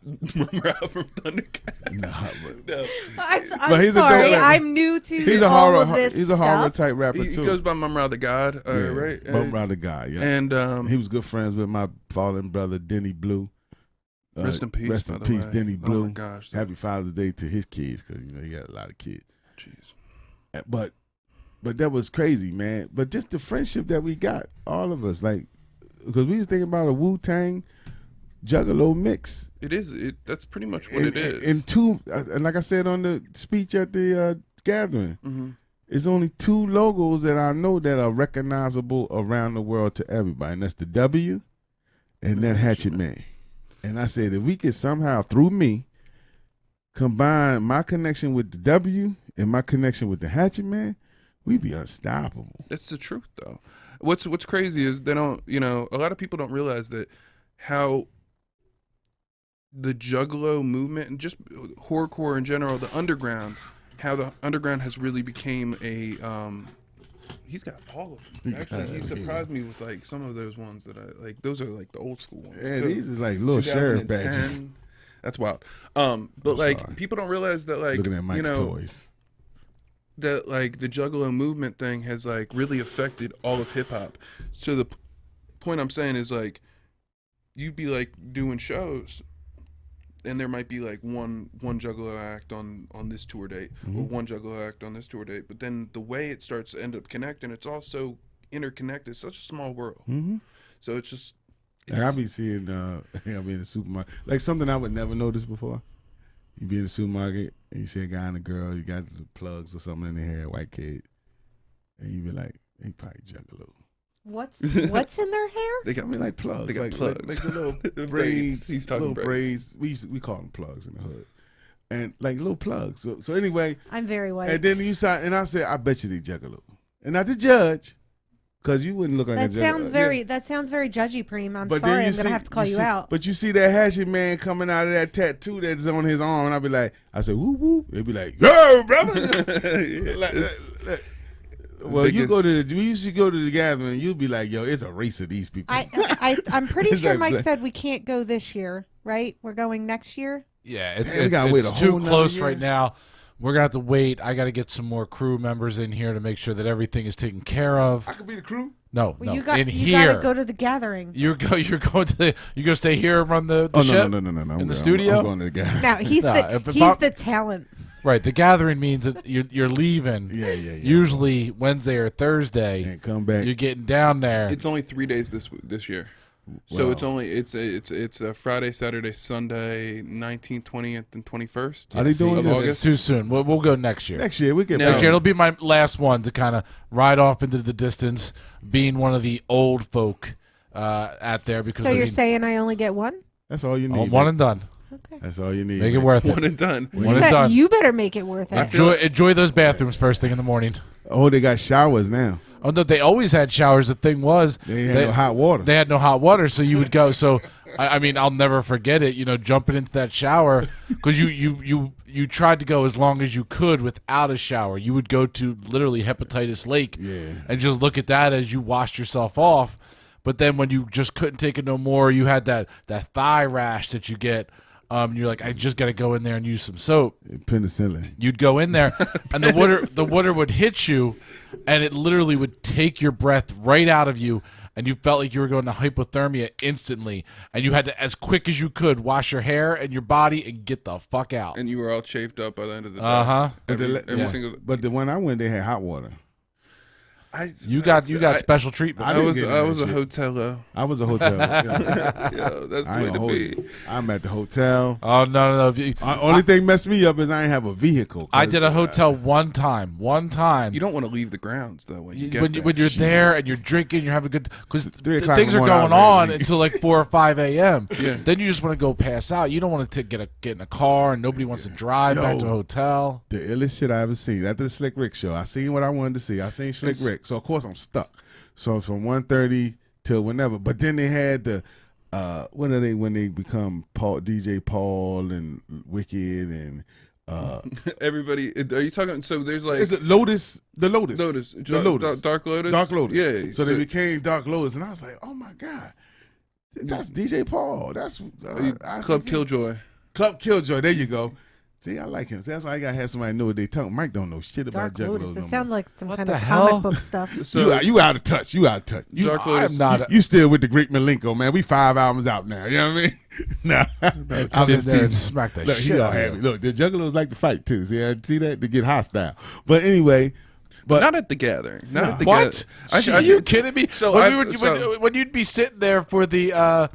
Speaker 11: Mumra from Thundercats. No.
Speaker 13: I'm sorry. I'm new to
Speaker 9: he's
Speaker 13: all of this
Speaker 9: He's a horror type rapper too.
Speaker 11: He goes by Mumra the God, right?
Speaker 9: Mumra the God, yeah.
Speaker 11: And
Speaker 9: he was good friends with my fallen brother Denny Blue.
Speaker 11: Rest in peace.
Speaker 9: Rest in peace, Denny Blue.
Speaker 11: Oh my gosh.
Speaker 9: Happy Father's Day to his kids, because he got a lot of kids.
Speaker 11: Jeez.
Speaker 9: But that was crazy, man. But just the friendship that we got, all of us, like, because we was thinking about a Wu-Tang Juggalo mix.
Speaker 11: It is. That's pretty much what it is.
Speaker 9: And like I said on the speech at the gathering, it's only 2 logos that I know that are recognizable around the world to everybody, and that's the W and that Hatchet Man. And I said, if we could somehow, through me, combine my connection with the W and my connection with the Hatchet Man, we'd be unstoppable.
Speaker 11: That's the truth, though. What's crazy is they don't, a lot of people don't realize that how the Juggalo movement and just horrorcore in general, the underground, how the underground has really became a. He's got all of them. Actually, he surprised me with like some of those ones that I like. Those are like the old school ones.
Speaker 9: Yeah,
Speaker 11: too.
Speaker 9: these is like little sheriff badges.
Speaker 11: That's wild. But like people don't realize that like
Speaker 9: looking at Mike's toys.
Speaker 11: That like the Juggalo movement thing has like really affected all of hip hop. So the point I'm saying is like you'd be like doing shows and there might be like one Juggalo act on this tour date or one Juggalo act on this tour date, but then the way it starts to end up connecting, it's also interconnected. It's such a small world. So it's just
Speaker 9: I be seeing I be in the supermarket, like something I would never notice before. You be in the supermarket and you see a guy and a girl, you got the plugs or something in their hair, a white kid, and you be like, they probably Juggalo.
Speaker 13: What's in their hair?
Speaker 9: They got like plugs.
Speaker 11: They got
Speaker 9: like,
Speaker 11: plugs.
Speaker 9: Like the little braids.
Speaker 11: He's talking
Speaker 9: little braids. We call them plugs in the hood, and like little plugs. So anyway,
Speaker 13: I'm very white.
Speaker 9: And then you saw, and I said, I bet you they Juggalo, and not to judge, because you wouldn't look like
Speaker 13: that. That sounds very judgy, Preem. I'm sorry, I'm gonna have to call you out.
Speaker 9: But you see that Hatchet Man coming out of that tattoo that's on his arm, and I'd be like, I said, whoop whoop. They'd be like, yo, brother. Well, you used to go to the gathering, you'd be like, yo, it's a race of these people.
Speaker 13: I'm pretty sure
Speaker 9: like
Speaker 13: Mike said we can't go this year, right? We're going next year.
Speaker 12: Yeah,
Speaker 9: Damn,
Speaker 12: it's too close right now. We're gonna have to wait. I got to get some more crew members in here to make sure that everything is taken care of.
Speaker 9: I could be the crew.
Speaker 12: No,
Speaker 13: Well,
Speaker 12: no.
Speaker 13: you got
Speaker 12: in
Speaker 13: you
Speaker 12: here,
Speaker 13: got to go to the gathering.
Speaker 12: You're going to stay here and run the ship.
Speaker 9: No.
Speaker 12: In the studio.
Speaker 9: I'm going to the gathering.
Speaker 13: Now he's the talent.
Speaker 12: Right, the gathering means that you're leaving.
Speaker 9: Yeah.
Speaker 12: Usually Wednesday or Thursday.
Speaker 9: And come back.
Speaker 12: You're getting down there.
Speaker 11: It's only 3 days this year. So it's a Friday, Saturday, Sunday, 19th, 20th, and 21st.
Speaker 9: Are they doing
Speaker 11: of
Speaker 9: this?
Speaker 11: August?
Speaker 12: It's too soon. We'll go next year.
Speaker 9: Next year we get
Speaker 12: Next year it'll be my last one to kind of ride off into the distance, being one of the old folk out there. Because
Speaker 13: so you're saying I only get one?
Speaker 9: That's all you need.
Speaker 12: One and done.
Speaker 13: Okay.
Speaker 9: That's all you need.
Speaker 12: Make it worth it.
Speaker 11: One and done.
Speaker 12: One and done.
Speaker 13: You better make it worth it.
Speaker 12: Enjoy those bathrooms first thing in the morning.
Speaker 9: Oh, they got showers now.
Speaker 12: Oh no, they always had showers. The thing was,
Speaker 9: they had no hot water.
Speaker 12: They had no hot water, so you would go. So I mean, I'll never forget it. Jumping into that shower because you tried to go as long as you could without a shower. You would go to literally Hepatitis Lake, and just look at that as you washed yourself off. But then when you just couldn't take it no more, you had that thigh rash that you get. You're like, I just got to go in there and use some soap.
Speaker 9: Penicillin.
Speaker 12: You'd go in there, and the water would hit you, and it literally would take your breath right out of you, and you felt like you were going to hypothermia instantly, and you had to, as quick as you could, wash your hair and your body and get the fuck out.
Speaker 11: And you were all chafed up by the end of the day.
Speaker 12: Uh-huh.
Speaker 9: But the one I went, they had hot water.
Speaker 12: You got special treatment.
Speaker 11: I was a hotel.
Speaker 9: I was a hotel.
Speaker 11: Yo, that's the way to be.
Speaker 9: I'm at the hotel.
Speaker 12: Oh no!
Speaker 9: Only thing messed me up is I ain't have a vehicle.
Speaker 12: I did a hotel one time.
Speaker 11: You don't want to leave the grounds though when
Speaker 12: you're there and you're drinking, you're having a good because things are going on until like 4 or 5 a.m.
Speaker 11: Yeah.
Speaker 12: Then you just want to go pass out. You don't want to get in a car and nobody wants to drive back to a hotel.
Speaker 9: The illest shit I ever seen after the Slick Rick show. I seen what I wanted to see. I seen Slick Rick. So of course I'm stuck. So from 1:30 till whenever. But then they had the when are they when they become DJ Paul and Wicked and
Speaker 11: everybody. Are you talking? So there's like
Speaker 9: is it Lotus? The Lotus.
Speaker 11: Dark Lotus.
Speaker 9: Dark Lotus.
Speaker 11: Yeah.
Speaker 9: So they became Dark Lotus, and I was like, oh my god, that's DJ Paul. That's
Speaker 11: Club Killjoy.
Speaker 9: Club Killjoy. There you go. See, I like him. See, that's why I gotta have somebody know what they talking. Mike don't know shit about
Speaker 13: Dark
Speaker 9: Juggalos.
Speaker 13: Lotus. It sounds like some kind of
Speaker 12: hell?
Speaker 13: comic book stuff.
Speaker 11: So
Speaker 9: you out of touch. You out of touch.
Speaker 11: Dark Lotus.
Speaker 9: You still with the Great Milenko, man. We 5 albums out now. You know what I mean? Nah.
Speaker 12: I'm just there and smack that shit out of him.
Speaker 9: Look, the Juggalos like to fight too. See that? They get hostile. But anyway. But
Speaker 11: not at the gathering. Not at the
Speaker 12: what? Are you kidding me?
Speaker 11: So
Speaker 12: when you'd be sitting there for the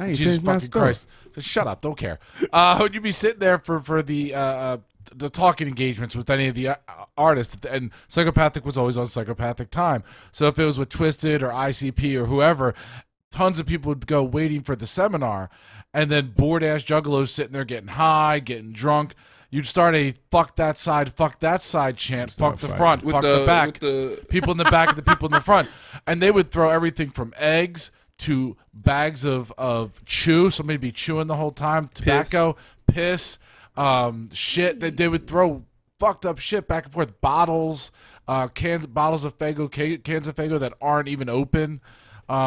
Speaker 12: Jesus fucking Christ. Shut up, don't care. When you'd be sitting there for the talking engagements with any of the artists, and Psychopathic was always on Psychopathic time. So if it was with Twisted or ICP or whoever, tons of people would go waiting for the seminar, and then bored ass juggalos sitting there getting high, getting drunk. You'd start a fuck that side chant, fuck the front, fuck the back, people in the back and the people in the front. And they would throw everything from eggs to bags of chew. Somebody be chewing the whole time, tobacco, piss, shit. They would throw fucked up shit back and forth, bottles of Faygo, cans of Faygo that aren't even open.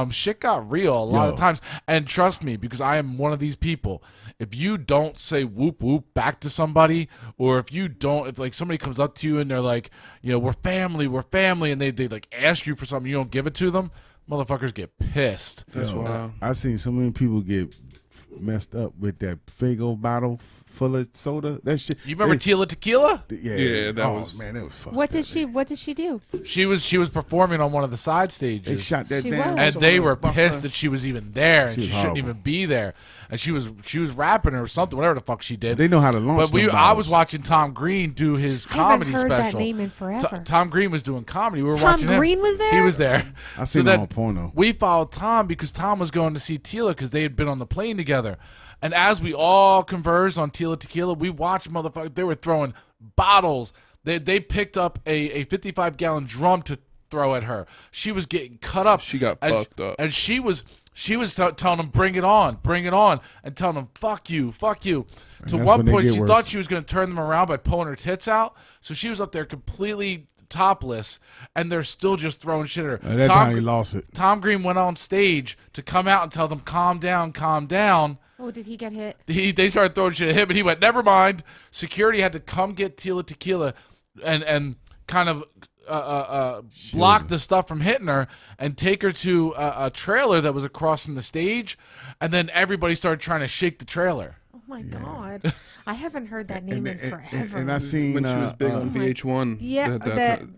Speaker 12: Shit got real a lot of times. And trust me, because I am one of these people, if you don't say whoop whoop back to somebody, or if like somebody comes up to you and they're like, we're family, and they like ask you for something, you don't give it to them, motherfuckers get pissed.
Speaker 11: That's wild.
Speaker 9: I've seen so many people get messed up with that Faygo bottle full of soda. That shit.
Speaker 12: You remember Tila Tequila?
Speaker 11: Yeah, that was
Speaker 9: man. That was fucked.
Speaker 13: What did she do?
Speaker 12: She was performing on one of the side stages.
Speaker 9: They shot that
Speaker 13: She
Speaker 9: down,
Speaker 13: was.
Speaker 12: and they were pissed that she was even there, and
Speaker 9: She
Speaker 12: she
Speaker 9: was
Speaker 12: shouldn't
Speaker 9: horrible.
Speaker 12: even be there. And she was rapping or something, whatever the fuck she did.
Speaker 9: They know how to launch.
Speaker 12: But
Speaker 9: them
Speaker 12: I
Speaker 9: bottles.
Speaker 12: was watching Tom Green do his
Speaker 13: I haven't
Speaker 12: comedy
Speaker 13: heard that
Speaker 12: special.
Speaker 13: name in forever.
Speaker 12: Tom Green was doing comedy. We were
Speaker 13: Tom
Speaker 12: watching him.
Speaker 13: Green was there?
Speaker 12: He was there.
Speaker 9: I seen
Speaker 12: then
Speaker 9: him on porno.
Speaker 12: We followed Tom because Tom was going to see Tila because they had been on the plane together. And as we all converged on Tila Tequila, we watched motherfuckers. They were throwing bottles. They picked up a 55-gallon drum to throw at her. She was getting cut up.
Speaker 11: She got fucked up.
Speaker 12: And she was telling them, bring it on, and telling them, fuck you. To one point, she thought she was going to turn them around by pulling her tits out. So she was up there completely topless, and they're still just throwing shit at her.
Speaker 9: That time he lost it.
Speaker 12: Tom Green went on stage to come out and tell them, calm down.
Speaker 10: Oh, did he get hit?
Speaker 12: They started throwing shit at him, and he went, never mind. Security had to come get Tila Tequila and kind of block the stuff from hitting her and take her to a trailer that was across from the stage, and then everybody started trying to shake the trailer.
Speaker 10: Oh my God, I haven't heard that name in forever.
Speaker 9: And I seen
Speaker 11: when she was big on VH1.
Speaker 10: Yeah,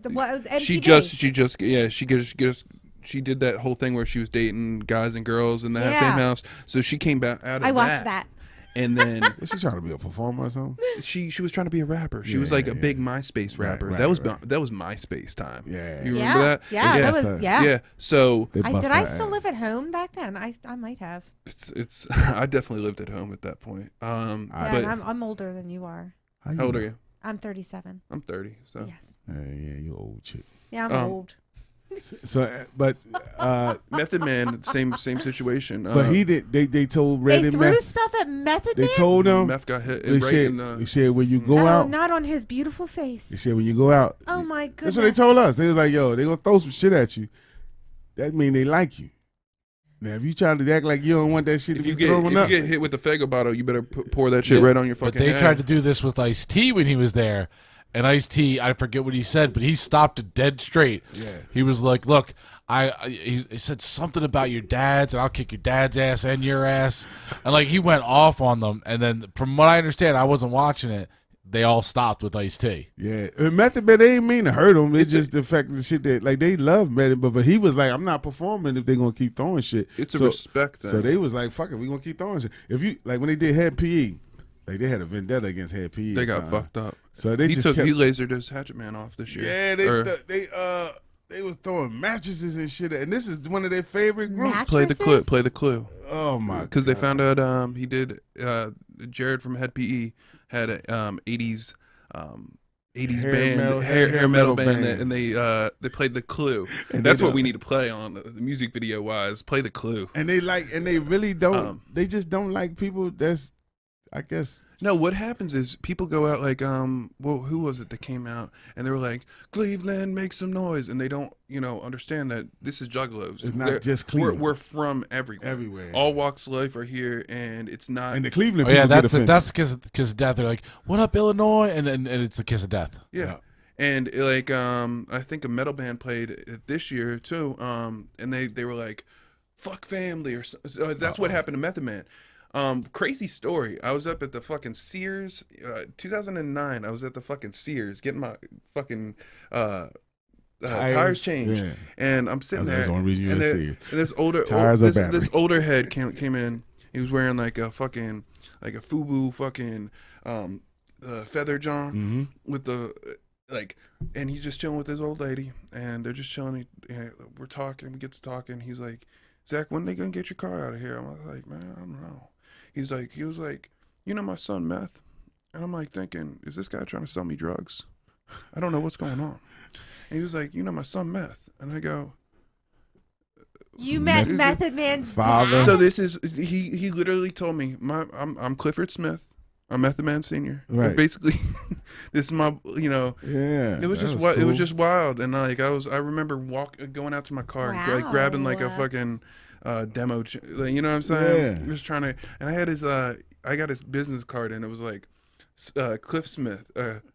Speaker 10: what was MTV?
Speaker 11: She did that whole thing where she was dating guys and girls in that same house. So she came back out of
Speaker 10: I watched that.
Speaker 11: And then
Speaker 9: was she trying to be a performer or something?
Speaker 11: She was trying to be a rapper. She was like a big MySpace rapper. That was MySpace time.
Speaker 9: Yeah.
Speaker 11: You remember that?
Speaker 10: Yeah, that was
Speaker 11: Yeah. So
Speaker 10: did I still live at home back then? I might have.
Speaker 11: It's I definitely lived at home at that point. But
Speaker 10: I'm older than you are.
Speaker 11: How old are you?
Speaker 10: I'm 37.
Speaker 11: I'm 30. So
Speaker 10: yes.
Speaker 9: Yeah, you old chick.
Speaker 10: Yeah, I'm old.
Speaker 9: So, but
Speaker 11: Method Man, same situation.
Speaker 9: But he did. They told Red
Speaker 10: They
Speaker 9: and
Speaker 10: threw
Speaker 9: Meth.
Speaker 10: Stuff at Method Man.
Speaker 9: They told him.
Speaker 11: Meth got hit.
Speaker 9: They said when you go out.
Speaker 10: Not on his beautiful face.
Speaker 9: They said when you go out.
Speaker 10: Oh my goodness.
Speaker 9: That's what they told us. They was like, yo, they gonna throw some shit at you. That mean they like you. Now, if you try to act like you don't want that shit to be thrown up.
Speaker 11: If you get hit with the Faygo bottle, you better pour that shit right on your fucking
Speaker 12: But they
Speaker 11: head.
Speaker 12: tried to do this with Ice-T when he was there. And Ice-T, I forget what he said, but he stopped it dead straight.
Speaker 9: Yeah.
Speaker 12: He was like, look, he said something about your dads, and I'll kick your dad's ass and your ass. And, like, he went off on them. And then, from what I understand, I wasn't watching it, they all stopped with Ice-T.
Speaker 9: Yeah. Method Man, they ain't mean to hurt him. It's just the fact of the shit that, like, they love Method, but he was like, I'm not performing if they're going to keep throwing shit.
Speaker 11: It's a respect thing.
Speaker 9: So they was like, fuck it, we going to keep throwing shit. If you, like, when they did Head PE, like, they had a vendetta against Head PE.
Speaker 11: They got fucked up.
Speaker 9: So they
Speaker 11: he
Speaker 9: just
Speaker 11: he lasered his Hatchet Man off this year.
Speaker 9: Yeah, they was throwing mattresses and shit, and this is one of their favorite groups.
Speaker 10: Mattresses?
Speaker 11: Play the clue.
Speaker 9: Oh my!
Speaker 11: Because they found out he did. Jared from Head PE had a 80s hair metal band, and they played the Clue. And that's what we need to play on the music video wise. Play the Clue.
Speaker 9: And they really don't. They just don't like people. That's, I guess.
Speaker 11: No, what happens is people go out like, who was it that came out and they were like, Cleveland, make some noise, and they don't, understand that this is Juggalos.
Speaker 9: It's not just Cleveland.
Speaker 11: We're from everywhere.
Speaker 9: Everywhere.
Speaker 11: All walks of life are here, and it's not.
Speaker 9: And the Cleveland.
Speaker 12: Oh, yeah,
Speaker 9: people
Speaker 12: that's Kiss of Death. They're like, "What up, Illinois?" And it's a Kiss of Death.
Speaker 11: Yeah. And like, I think a metal band played it this year too. And they were like, "Fuck family," or that's what happened to Method Man. Crazy story. I was up at the fucking Sears, 2009. I was at the fucking Sears getting my fucking tires changed, and I'm sitting there. And this older head came in. He was wearing like a fucking FUBU fucking feather john with the and he's just chilling with his old lady, and they're just chilling. We're talking. We get to talking. He's like, Zach, when they gonna get your car out of here? I'm like, man, I don't know. He was like, my son Meth, and I'm like thinking, is this guy trying to sell me drugs? I don't know what's going on. And he was like, my son Meth, and I go,
Speaker 10: you met Method Man's
Speaker 9: father.
Speaker 10: dad?
Speaker 11: So this is he literally told me, I'm Clifford Smith. I'm Method Man Senior.
Speaker 9: Right.
Speaker 11: Basically, this is my,
Speaker 9: Yeah.
Speaker 11: It was just
Speaker 9: cool.
Speaker 11: It was just wild, and I remember going out to my car, like grabbing like a fucking demo, you know what I'm saying?
Speaker 9: Yeah.
Speaker 11: Just trying to, and I had his, I got his business card, and it was like, Cliff Smith,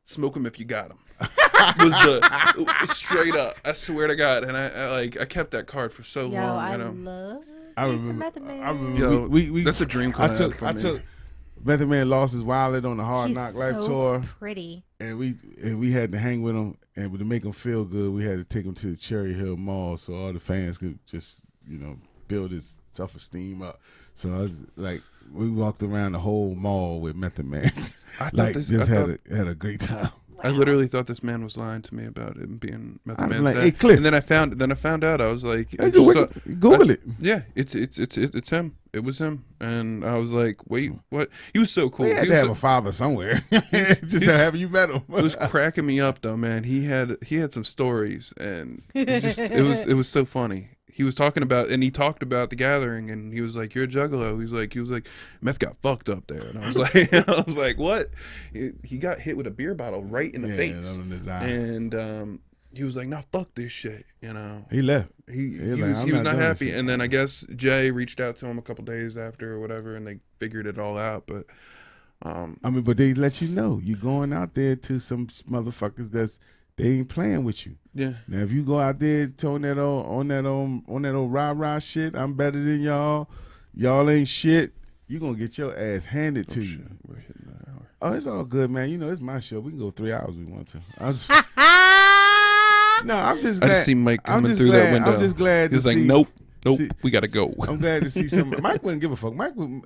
Speaker 11: smoke him if you got him. Was the straight up? I swear to God, and I kept that card for so long.
Speaker 10: I love.
Speaker 9: I remember.
Speaker 10: Method Man.
Speaker 9: I remember. We
Speaker 11: that's a dream car.
Speaker 9: I took. Method Man lost his wallet on the Hard Knock Life tour.
Speaker 10: Pretty.
Speaker 9: And we had to hang with him, and to make him feel good, we had to take him to the Cherry Hill Mall so all the fans could just build his self-esteem up. So I was like, we walked around the whole mall with Method Man. Had a great time.
Speaker 11: I literally thought this man was lying to me about him being Method Man's
Speaker 9: like,
Speaker 11: dad.
Speaker 9: hey, Cliff.
Speaker 11: And then I found out. I was like,
Speaker 9: Google it.
Speaker 11: Yeah, it's him. It was him. And I was like, wait, what? He was so cool.
Speaker 9: He had to have a father somewhere. Just have you met him.
Speaker 11: It was cracking me up though, man. He had some stories, and it was so funny. He was talking about, and he talked about the gathering, and he was like, "You're a Juggalo." He was like, Meth got fucked up there, and I was like, what? He got hit with a beer bottle right in the face,
Speaker 9: in his eye.
Speaker 11: and he was like, "No, fuck this shit," you know.
Speaker 9: He left.
Speaker 11: He
Speaker 9: like,
Speaker 11: was not
Speaker 9: doing
Speaker 11: happy,
Speaker 9: this shit.
Speaker 11: and then I guess Jay reached out to him a couple days after or whatever, and they figured it all out. But
Speaker 9: I mean, but they let you know you going out there to some motherfuckers they ain't playing with you.
Speaker 11: Yeah.
Speaker 9: Now if you go out there on that old rah shit, I'm better than y'all. Y'all ain't shit. You gonna get your ass handed to you.
Speaker 11: We're hitting that hour.
Speaker 9: Oh, it's all good, man. You know, it's my show. We can go 3 hours if we want to. I'm just glad.
Speaker 11: I just see Mike coming through that window.
Speaker 9: I'm just glad.
Speaker 11: He's like,
Speaker 9: see,
Speaker 11: nope,
Speaker 9: see,
Speaker 11: we gotta go.
Speaker 9: I'm glad to see some. Mike wouldn't give a fuck.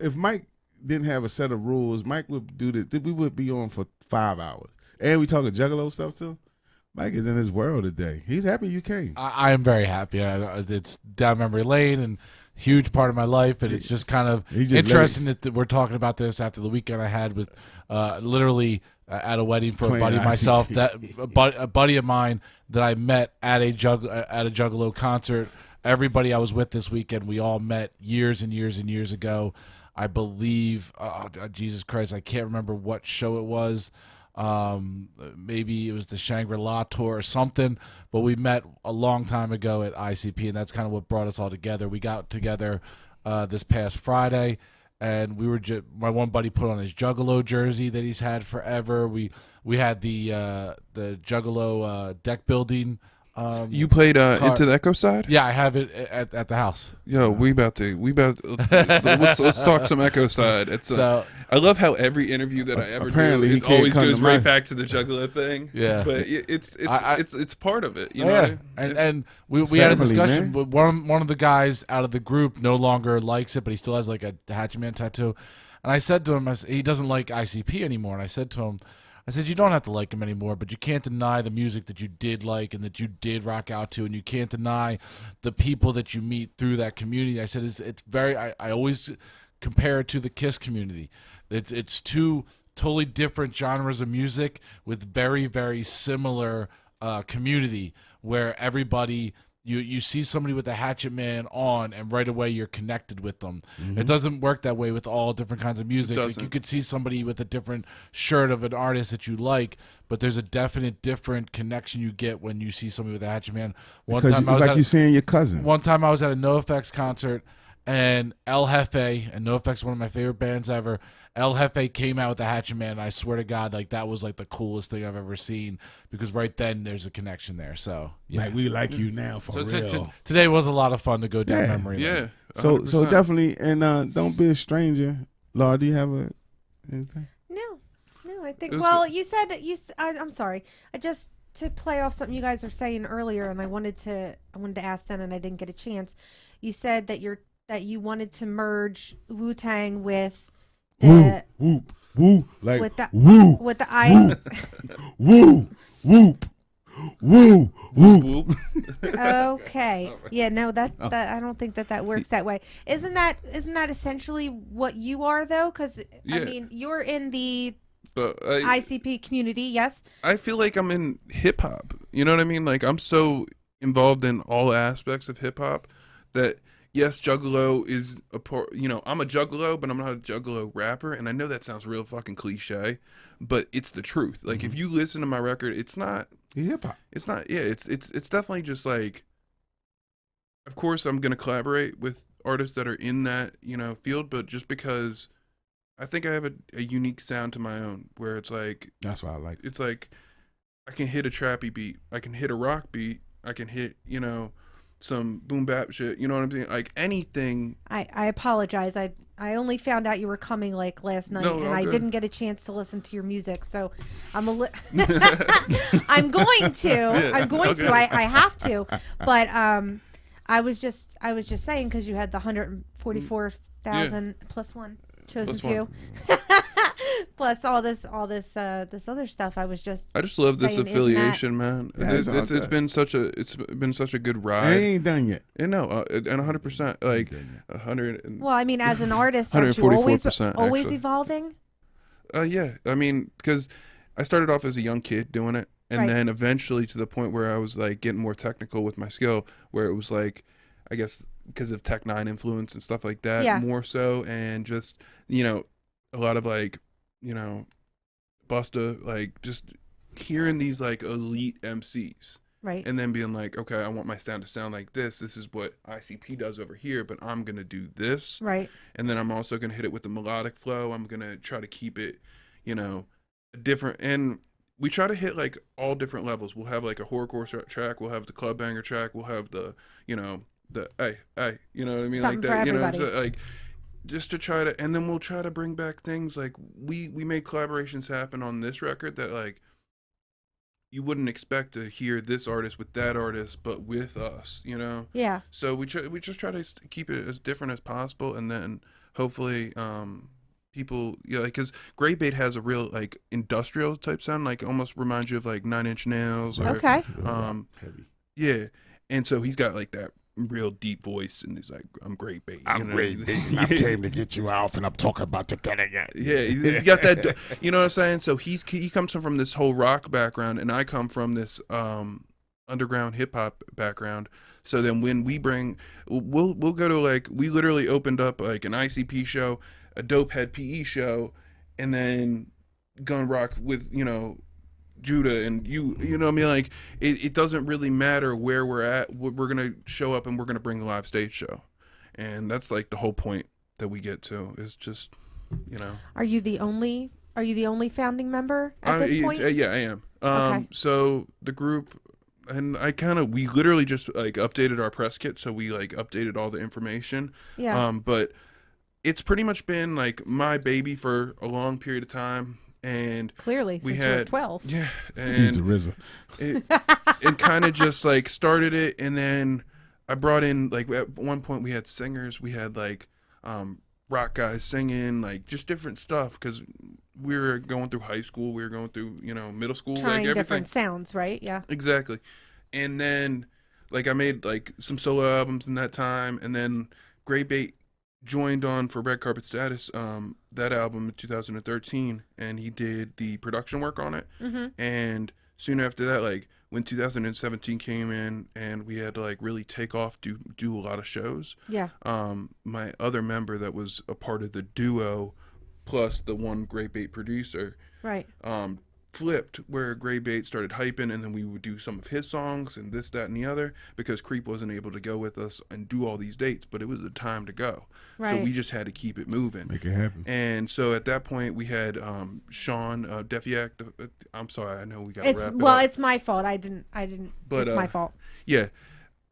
Speaker 9: If Mike didn't have a set of rules, Mike would do this. We would be on for 5 hours, and we talking Juggalo stuff too. Mike is in his world today. He's happy you came.
Speaker 12: I am very happy. It's down memory lane and huge part of my life, and it's just kind of interesting that we're talking about this after the weekend I had with literally at a wedding for a buddy of myself, that a buddy of mine that I met at a Juggalo concert. Everybody I was with this weekend, we all met years and years and years ago. I believe, Jesus Christ, I can't remember what show it was. Maybe it was the Shangri-La tour or something, but we met a long time ago at ICP, and that's kind of what brought us all together. We got together this past Friday, and we were my one buddy put on his Juggalo jersey that he's had forever. We had the Juggalo deck building.
Speaker 11: You played Into the Echo Side?
Speaker 12: Yeah, I have it at the house.
Speaker 11: Yo, let's talk some Echo Side. It's I love how every interview that I ever do, it always goes right back to the Juggalo thing.
Speaker 12: Yeah,
Speaker 11: but it's part of it. You know.
Speaker 12: Yeah, and we had a discussion. With one of the guys out of the group no longer likes it, but he still has like a Hatchet Man tattoo. And I said to him, he doesn't like ICP anymore. And I said to him, you don't have to like him anymore, but you can't deny the music that you did like and that you did rock out to, and you can't deny the people that you meet through that community. I said it's very. I always compare it to the Kiss community. It's two totally different genres of music with very, very similar community where everybody. You see somebody with a Hatchet Man on, and right away you're connected with them. Mm-hmm. It doesn't work that way with all different kinds of music. Like you could see somebody with a different shirt of an artist that you like, but there's a definite different connection you get when you see somebody with a Hatchet Man.
Speaker 9: You seeing your cousin.
Speaker 12: One time I was at a NoFX concert, and El Jefe, and NoFX is one of my favorite bands ever. El Jefe came out with the Hatchet Man, and I swear to God, like that was like the coolest thing I've ever seen, because right then there's a connection there. So yeah.
Speaker 9: Like we like you now for real.
Speaker 12: Today was a lot of fun to go down memory lane.
Speaker 11: Yeah.
Speaker 9: 100%. So definitely, and don't be a stranger. Laura, do you have anything?
Speaker 13: No, I think. Well, you said I'm sorry. To play off something you guys were saying earlier, and I wanted to ask then, and I didn't get a chance. You said that you wanted to merge Wu-Tang with the
Speaker 9: woo, like
Speaker 13: with the
Speaker 9: woo
Speaker 13: with the I
Speaker 9: woo whoop woo whoop.
Speaker 13: Okay. Yeah. No. That I don't think that works that way. Isn't that essentially what you are though? Because I mean, you're in the ICP community. Yes.
Speaker 11: I feel like I'm in hip hop. You know what I mean? Like I'm so involved in all aspects of hip hop that. Yes, Juggalo is I'm a Juggalo, but I'm not a Juggalo rapper, and I know that sounds real fucking cliche, but it's the truth. Like if you listen to my record, it's not
Speaker 9: hip hop.
Speaker 11: It's not. Yeah, it's definitely just like. Of course, I'm gonna collaborate with artists that are in that field, but just because I think I have a unique sound to my own, where it's like
Speaker 9: that's what I like.
Speaker 11: It's like I can hit a trappy beat, I can hit a rock beat, I can hit some boom bap shit, you know what I'm saying? Like anything.
Speaker 13: I apologize. I only found out you were coming like last night, and I didn't get a chance to listen to your music, so I'm I'm going to. Yeah, I'm going to. I have to. But I was just saying, because you had the 144,000 plus one chosen few. Plus all this other stuff. I just
Speaker 11: love this affiliation, man. It's been such a good ride.
Speaker 9: It ain't done yet.
Speaker 11: And no, and 100%, like 100.
Speaker 13: Well, I mean, as an artist, aren't you always evolving?
Speaker 11: Yeah. I mean, because I started off as a young kid doing it, and then eventually to the point where I was like getting more technical with my skill, where it was like, I guess because of Tech 9 influence and stuff like that, more so, and just a lot of like. Busta, like just hearing these like elite MCs
Speaker 13: Right.
Speaker 11: And then being like, okay, I want my sound to sound like this. This is what ICP does over here, but I'm going to do this.
Speaker 13: Right.
Speaker 11: And then I'm also going to hit it with the melodic flow. I'm going to try to keep it, different. And we try to hit like all different levels. We'll have like a horrorcore track. We'll have the club banger track. We'll have the, the, hey, you know what I mean?
Speaker 13: Something
Speaker 11: like that,
Speaker 13: for everybody.
Speaker 11: so, like, just to try to, and then we'll try to bring back things like we made collaborations happen on this record that like, you wouldn't expect to hear this artist with that artist, but with us,
Speaker 13: Yeah.
Speaker 11: So we just try to keep it as different as possible, and then hopefully, people, because Great Bait has a real like industrial type sound, like almost reminds you of like 9 Inch Nails. Or,
Speaker 13: okay.
Speaker 9: Heavy.
Speaker 11: Yeah, and so he's got like that real deep voice, and he's like, "I'm Great Bait.
Speaker 9: Great Bait. I came to get you off, and I'm talking about the gun again."
Speaker 11: Yeah, he's got that. You know what I'm saying? So he comes from this whole rock background, and I come from this underground hip hop background. So then when we'll go to like, we literally opened up like an ICP show, a Dope Head PE show, and then Gun Rock with Judah and you know what I mean? Like it doesn't really matter where we're at. We're gonna show up and we're gonna bring a live stage show, and that's like the whole point that we get to is just
Speaker 13: Are you the only founding member at this point?
Speaker 11: Yeah, I am.
Speaker 13: Okay.
Speaker 11: So the group, and we literally just like updated our press kit, so we like updated all the information.
Speaker 13: Yeah.
Speaker 11: But it's pretty much been like my baby for a long period of time. And
Speaker 13: clearly,
Speaker 11: we
Speaker 13: since you were
Speaker 11: had
Speaker 13: 12.
Speaker 11: Yeah, and
Speaker 9: He's the RZA.
Speaker 11: It kind of just like started it, and then I brought in like at one point we had singers, we had like rock guys singing, like just different stuff because we were going through high school, we were going through middle school,
Speaker 13: Trying
Speaker 11: like everything.
Speaker 13: different sounds, right? Yeah.
Speaker 11: Exactly, and then like I made like some solo albums in that time, and then Great Bait joined on for Red Carpet Status, that album in 2013, and he did the production work on it.
Speaker 13: Mm-hmm.
Speaker 11: And soon after that, like when 2017 came in and we had to like really take off, do a lot of shows.
Speaker 13: Yeah.
Speaker 11: My other member that was a part of the duo, plus the one Great Bait producer,
Speaker 13: right,
Speaker 11: flipped where Great Bait started hyping, and then we would do some of his songs and this, that, and the other, because Creep wasn't able to go with us and do all these dates, but it was the time to go.
Speaker 13: Right.
Speaker 11: So we just had to keep it moving.
Speaker 9: Make it happen.
Speaker 11: And so at that point we had Sean Defiak. I'm sorry, I know we got
Speaker 13: it's
Speaker 11: wrap it
Speaker 13: well
Speaker 11: up.
Speaker 13: It's my fault. I didn't
Speaker 11: But
Speaker 13: it's my fault.
Speaker 11: Yeah.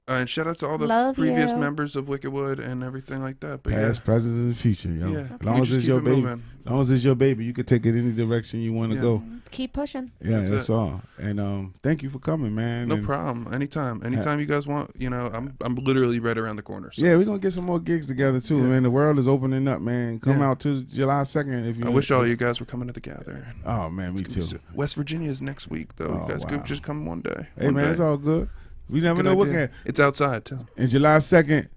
Speaker 11: And shout out to all the
Speaker 13: Love
Speaker 11: previous
Speaker 13: you.
Speaker 11: members of Wickedwood and everything like that. But
Speaker 9: Past, present, and future, yo.
Speaker 11: Yeah.
Speaker 9: As long
Speaker 11: We
Speaker 9: as
Speaker 11: just
Speaker 9: it's
Speaker 11: keep
Speaker 9: your
Speaker 11: it
Speaker 9: baby,
Speaker 11: moving.
Speaker 9: as long as it's your baby, you can take it any direction you want to go.
Speaker 13: Keep pushing.
Speaker 9: Yeah,
Speaker 11: That's
Speaker 9: that's
Speaker 11: it.
Speaker 9: all. And thank you for coming, man.
Speaker 11: No
Speaker 9: And
Speaker 11: problem. Anytime you guys want, I'm literally right around the corner. So.
Speaker 9: yeah, we're gonna get some more gigs together too, man. The world is opening up, man. Come out to July 2nd if you.
Speaker 11: I wish all you guys were coming to the gathering.
Speaker 9: Oh man, me too.
Speaker 11: West Virginia is next week, though.
Speaker 9: Oh,
Speaker 11: You guys
Speaker 9: wow.
Speaker 11: could just come one day.
Speaker 9: Hey
Speaker 11: One
Speaker 9: man,
Speaker 11: day.
Speaker 9: it's all good. We
Speaker 11: It's a
Speaker 9: never
Speaker 11: good
Speaker 9: know what
Speaker 11: idea.
Speaker 9: can.
Speaker 11: It's outside too.
Speaker 9: And July 2nd,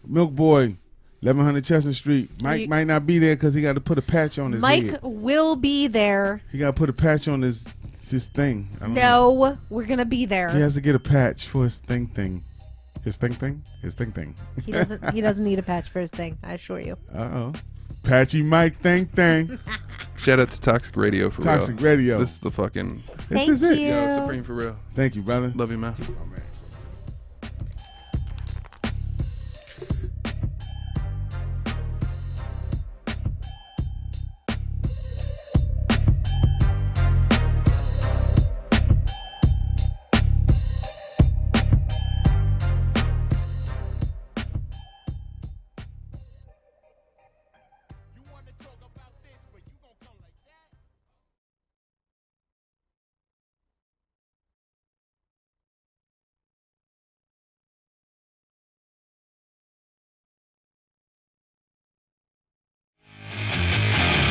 Speaker 9: Milk Boy, 1100 Chestnut Street. Mike
Speaker 13: You-
Speaker 9: might not be there because he got to put a patch on his
Speaker 13: Mike
Speaker 9: head.
Speaker 13: will be there.
Speaker 9: He got to put a patch on his thing. I don't know.
Speaker 13: No, we're gonna be there.
Speaker 9: He has to get a patch for his thing. His thing.
Speaker 13: He doesn't. He doesn't need a patch for his thing. I assure you.
Speaker 9: Uh-oh. Patchy Mike thing.
Speaker 11: Shout out to Toxic Radio for real.
Speaker 9: Toxic Radio.
Speaker 11: This is the fucking.
Speaker 9: This is it.
Speaker 11: Yo, Supreme for real.
Speaker 9: Thank you, brother.
Speaker 11: Love you, man.
Speaker 9: Oh, man.